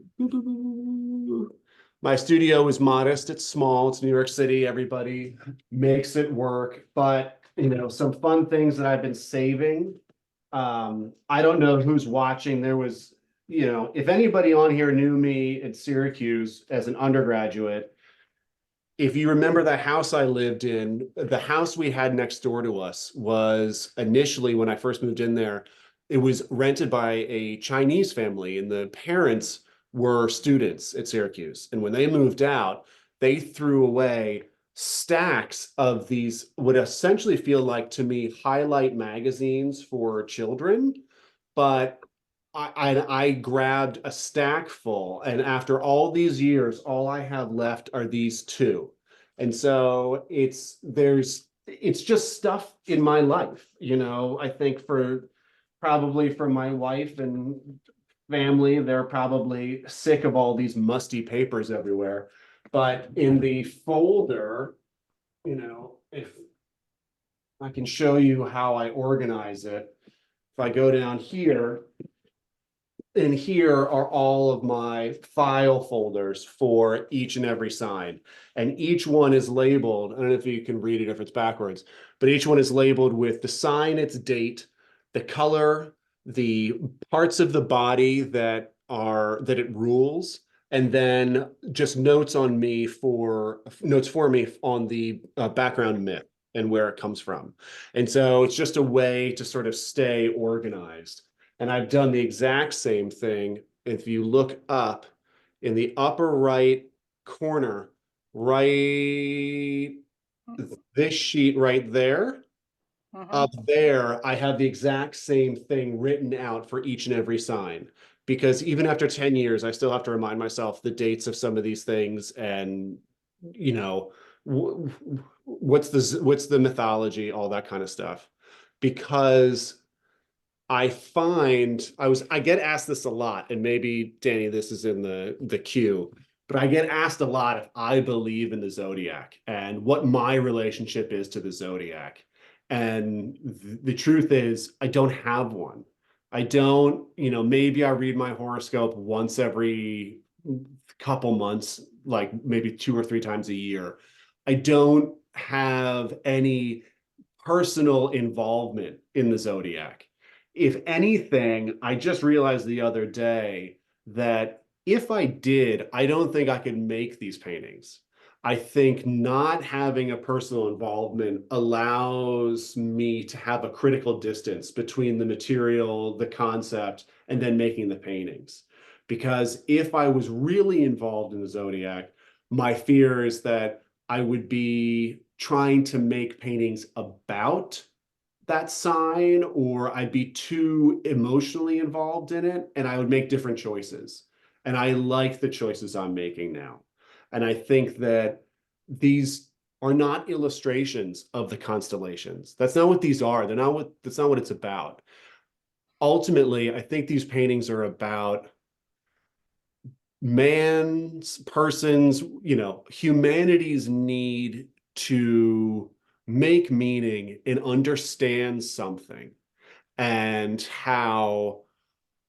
Speaker 2: My studio is modest. It's small. It's New York City. Everybody makes it work. But, you know, some fun things that I've been saving. I don't know who's watching. There was, you know, if anybody on here knew me at Syracuse as an undergraduate, if you remember the house I lived in, the house we had next door to us was initially, when I first moved in there, it was rented by a Chinese family, and the parents were students at Syracuse. And when they moved out, they threw away stacks of these, would essentially feel like to me highlight magazines for children. But I grabbed a stack full, and after all these years, all I have left are these two. And so it's just stuff in my life, you know. I think probably for my wife and family, they're probably sick of all these musty papers everywhere. But in the folder, you know, if I can show you how I organize it, if I go down here, and here are all of my file folders for each and every sign. And each one is labeled, I don't know if you can read it if it's backwards, but each one is labeled with the sign, its date, the color, the parts of the body that it rules, and then just notes for me on the background myth and where it comes from. And so it's just a way to sort of stay organized. And I've done the exact same thing. If you look up in the upper right corner, right, this sheet right there, up there, I have the exact same thing written out for each and every sign. Because even after 10 years, I still have to remind myself the dates of some of these things, and, you know, what's the mythology, all that kind of stuff. Because I get asked this a lot, and maybe Danny, this is in the queue. but I get asked a lot if I believe in the Zodiac and what my relationship is to the Zodiac. And the truth is, I don't have one. I don't, maybe I read my horoscope once every couple months, like maybe 2 or 3 times a year. I don't have any personal involvement in the Zodiac. If anything, I just realized the other day that if I did, I don't think I could make these paintings. I think not having a personal involvement allows me to have a critical distance between the material, the concept, and then making the paintings. Because if I was really involved in the Zodiac, my fear is that I would be trying to make paintings about that sign, or I'd be too emotionally involved in it and I would make different choices. And I like the choices I'm making now. And I think that these are not illustrations of the constellations. That's not what these are. That's not what it's about. Ultimately, I think these paintings are about humanity's need to make meaning and understand something, and how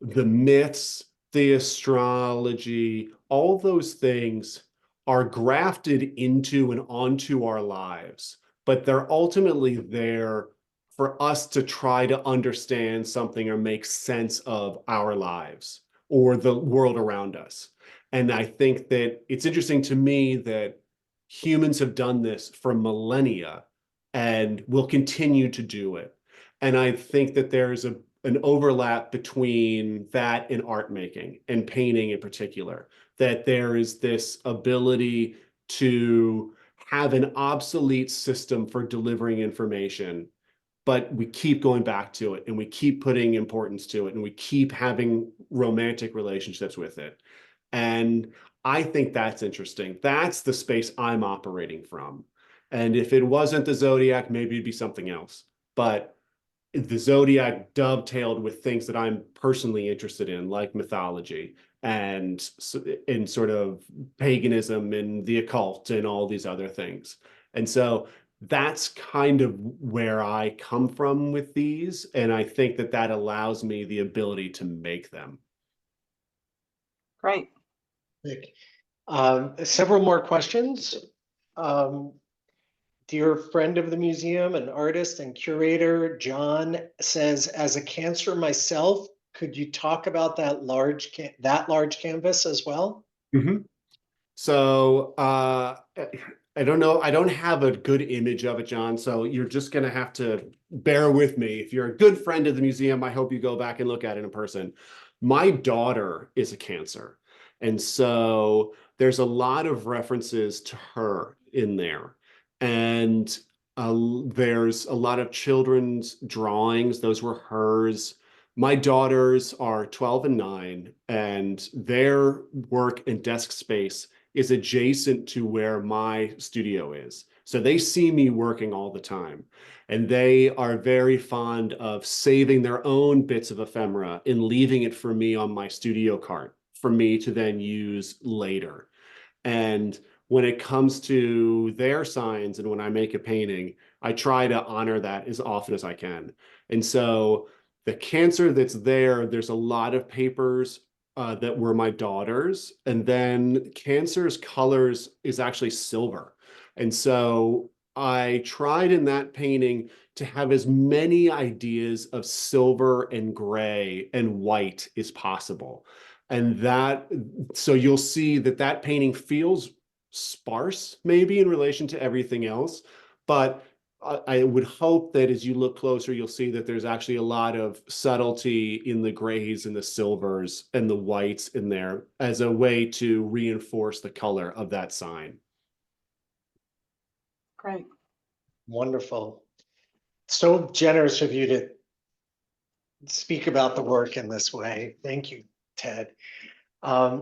Speaker 2: the myths, the astrology, all those things are grafted into and onto our lives, but they're ultimately there for us to try to understand something or make sense of our lives or the world around us. And I think that it's interesting to me that humans have done this for millennia and will continue to do it. And I think that there's an overlap between that and art making and painting in particular, that there is this ability to have an obsolete system for delivering information, but we keep going back to it and we keep putting importance to it and we keep having romantic relationships with it. And I think that's interesting. That's the space I'm operating from. And if it wasn't the Zodiac, maybe it'd be something else. But the Zodiac dovetailed with things that I'm personally interested in, like mythology and in sort of paganism and the occult and all these other things. And so that's kind of where I come from with these. And I think that that allows me the ability to make them.
Speaker 3: Great.
Speaker 1: Several more questions. Dear friend of the museum, an artist and curator, John says, as a Cancer myself, could you talk about that large canvas as well?
Speaker 2: Mm-hmm. So I don't know. I don't have a good image of it, John. So you're just going to have to bear with me. If you're a good friend of the museum, I hope you go back and look at it in person. My daughter is a Cancer. And so there's a lot of references to her in there. And there's a lot of children's drawings. Those were hers. My daughters are 12 and 9, and their work and desk space is adjacent to where my studio is. So they see me working all the time. And they are very fond of saving their own bits of ephemera and leaving it for me on my studio cart for me to then use later. And when it comes to their signs and when I make a painting, I try to honor that as often as I can. And so the Cancer that's there, there's a lot of papers that were my daughter's. And then Cancer's colors is actually silver. And so I tried in that painting to have as many ideas of silver and gray and white as possible. And so you'll see that that painting feels sparse maybe in relation to everything else, but I would hope that as you look closer, you'll see that there's actually a lot of subtlety in the grays and the silvers and the whites in there as a way to reinforce the color of that sign.
Speaker 3: Great.
Speaker 1: Wonderful. So generous of you to speak about the work in this way. Thank you, Ted.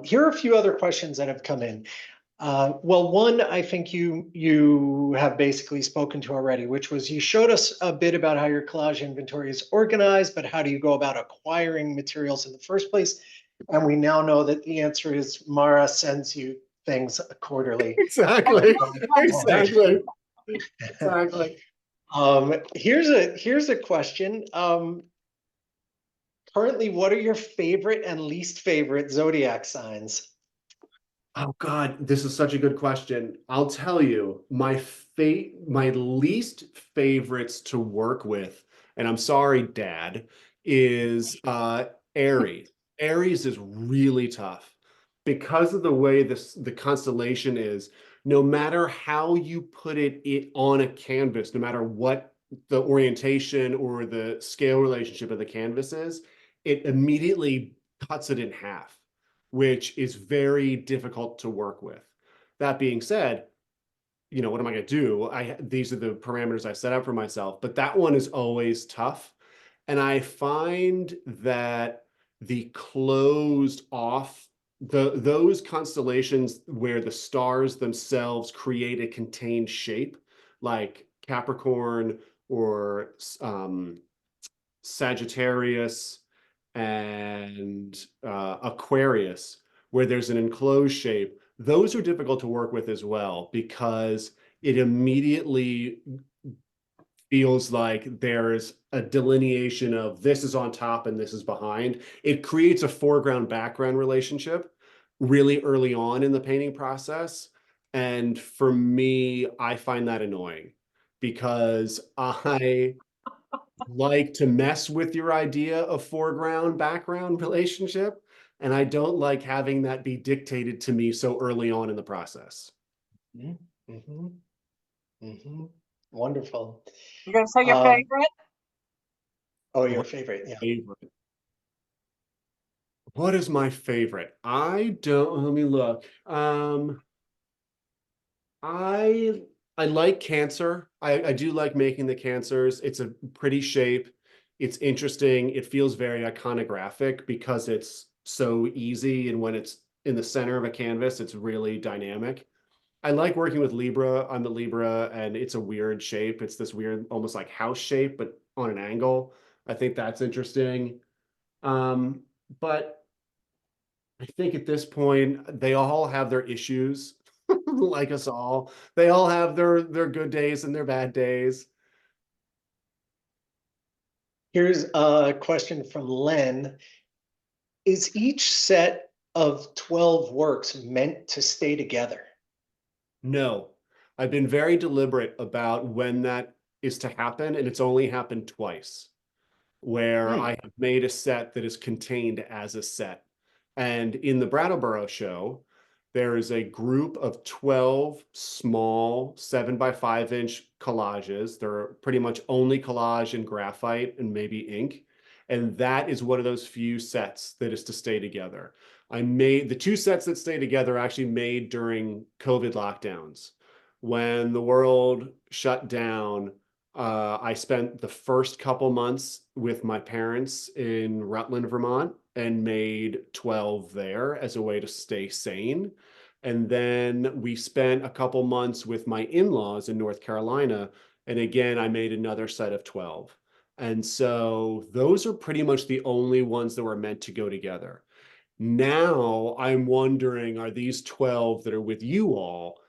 Speaker 1: Here are a few other questions that have come in. Well, one I think you have basically spoken to already, which was you showed us a bit about how your collage inventory is organized, but how do you go about acquiring materials in the first place? And we now know that the answer is Mara sends you things quarterly.
Speaker 2: Exactly.
Speaker 3: That's
Speaker 2: Exactly. Exactly.
Speaker 1: Here's a question. Currently, what are your favorite and least favorite zodiac signs?
Speaker 2: Oh God, this is such a good question. I'll tell you, my least favorites to work with, and I'm sorry, Dad, is Aries. Aries is really tough because of the way the constellation is. No matter how you put it on a canvas, no matter what the orientation or the scale relationship of the canvas is, it immediately cuts it in half, which is very difficult to work with. That being said, what am I going to do? These are the parameters I set up for myself, but that one is always tough. And I find that the closed off, those constellations where the stars themselves create a contained shape, like Capricorn or Sagittarius and Aquarius, where there's an enclosed shape, those are difficult to work with as well because it immediately feels like there's a delineation of this is on top and this is behind. It creates a foreground background relationship really early on in the painting process. And for me, I find that annoying because I like to mess with your idea of foreground background relationship, and I don't like having that be dictated to me so early on in the process.
Speaker 1: Mm-hmm. Mm-hmm. Wonderful.
Speaker 3: You're going to say your
Speaker 1: Um,
Speaker 3: favorite?
Speaker 1: oh, your favorite, yeah.
Speaker 2: Favorite. What is my favorite? I don't, let me look. I I like Cancer. I do like making the Cancers. It's a pretty shape. It's interesting. It feels very iconographic because it's so easy, and when it's in the center of a canvas, it's really dynamic. I like working with Libra. I'm a Libra, and it's a weird shape. It's this weird, almost like house shape, but on an angle. I think that's interesting. Um, but I think at this point, they all have their issues, like us all. They all have their good days and their bad days.
Speaker 1: Here's a question from Len. Is each set of 12 works meant to stay together?
Speaker 2: No, I've been very deliberate about when that is to happen, and it's only happened twice, where
Speaker 1: Hmm.
Speaker 2: I have made a set that is contained as a set. And in the Brattleboro show, there is a group of 12 small 7 by 5 inch collages. They're pretty much only collage and graphite and maybe ink. And that is one of those few sets that is to stay together. I made the two sets that stay together actually made during COVID lockdowns. When the world shut down, I spent the first couple months with my parents in Rutland, Vermont, and made 12 there as a way to stay sane. And then we spent a couple months with my in-laws in North Carolina. And again, I made another set of 12. And so those are pretty much the only ones that were meant to go together. Now I'm wondering, are these 12 that are with you all,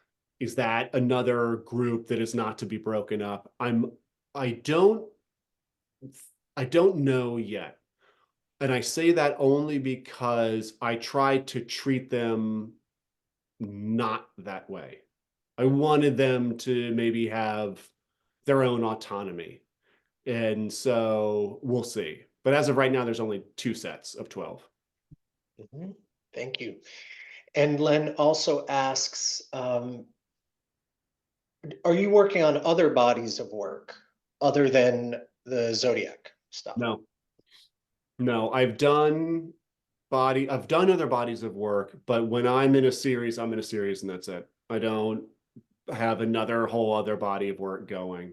Speaker 2: is that another group that is not to be broken up? I don't I don't know yet. And I say that only because I try to treat them not that way. I wanted them to maybe have their own autonomy. And so we'll see. But as of right now, there's only two sets of 12.
Speaker 1: Mhm. Thank you. And Len also asks, are you working on other bodies of work other than the Zodiac stuff?
Speaker 2: No, no, I've done other bodies of work, but when I'm in a series, I'm in a series and that's it. I don't have another whole other body of work going.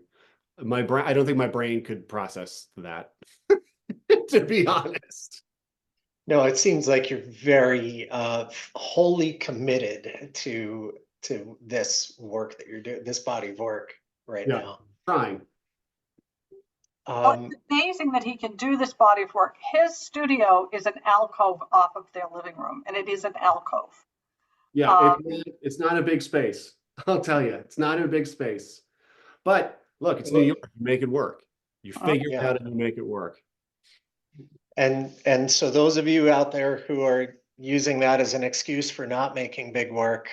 Speaker 2: My brain, I don't think my brain could process that, to be honest.
Speaker 1: No, it seems like you're very wholly committed to this work that you're doing, this body of work right
Speaker 2: Yeah,
Speaker 1: now.
Speaker 2: trying.
Speaker 3: Well, it's amazing that he can do this body of work. His studio is an alcove off of their living room, and it is an alcove.
Speaker 2: Yeah, it's not a big space. I'll tell you, it's not a big space. But look, it's New York. You make it work. You figure it
Speaker 1: Yeah.
Speaker 2: out and you make it work.
Speaker 1: And so those of you out there who are using that as an excuse for not making big work,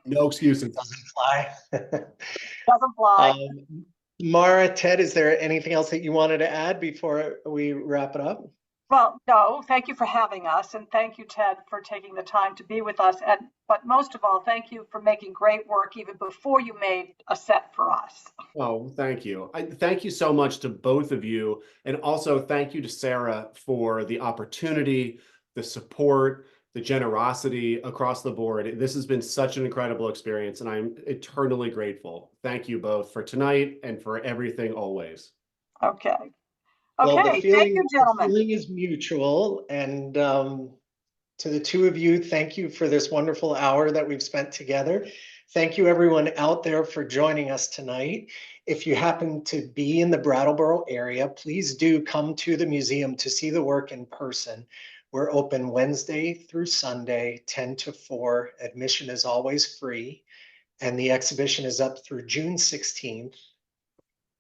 Speaker 2: No excuses.
Speaker 1: doesn't fly.
Speaker 3: Doesn't fly.
Speaker 1: Mara, Ted, is there anything else that you wanted to add before we wrap it up?
Speaker 3: Well, no, thank you for having us, and thank you, Ted, for taking the time to be with us. But most of all, thank you for making great work even before you made a set for us.
Speaker 2: Oh, thank you. Thank you so much to both of you. And also thank you to Sarah for the opportunity, the support, the generosity across the board. This has been such an incredible experience, and I'm eternally grateful. Thank you both for tonight and for everything always.
Speaker 3: Okay.
Speaker 1: Well,
Speaker 3: Okay, thank you,
Speaker 1: the
Speaker 3: gentlemen.
Speaker 1: feeling is mutual. And to the two of you, thank you for this wonderful hour that we've spent together. Thank you, everyone out there, for joining us tonight. If you happen to be in the Brattleboro area, please do come to the museum to see the work in person. We're open Wednesday through Sunday, 10 to 4. Admission is always free, and the exhibition is up through June 16th.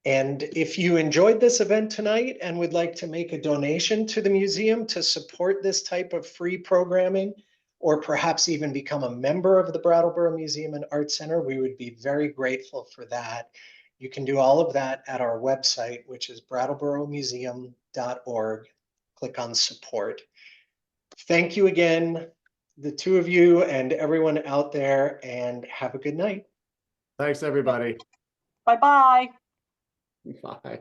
Speaker 1: And if you enjoyed this event tonight and would like to make a donation to the museum to support this type of free programming, or perhaps even become a member of the Brattleboro Museum and Art Center, we would be very grateful for that. You can do all of that at our website, which is brattleboromuseum.org. Click on support. Thank you again, the two of you and everyone out there, and have a good night.
Speaker 2: Thanks, everybody.
Speaker 3: Bye-bye.
Speaker 2: Bye.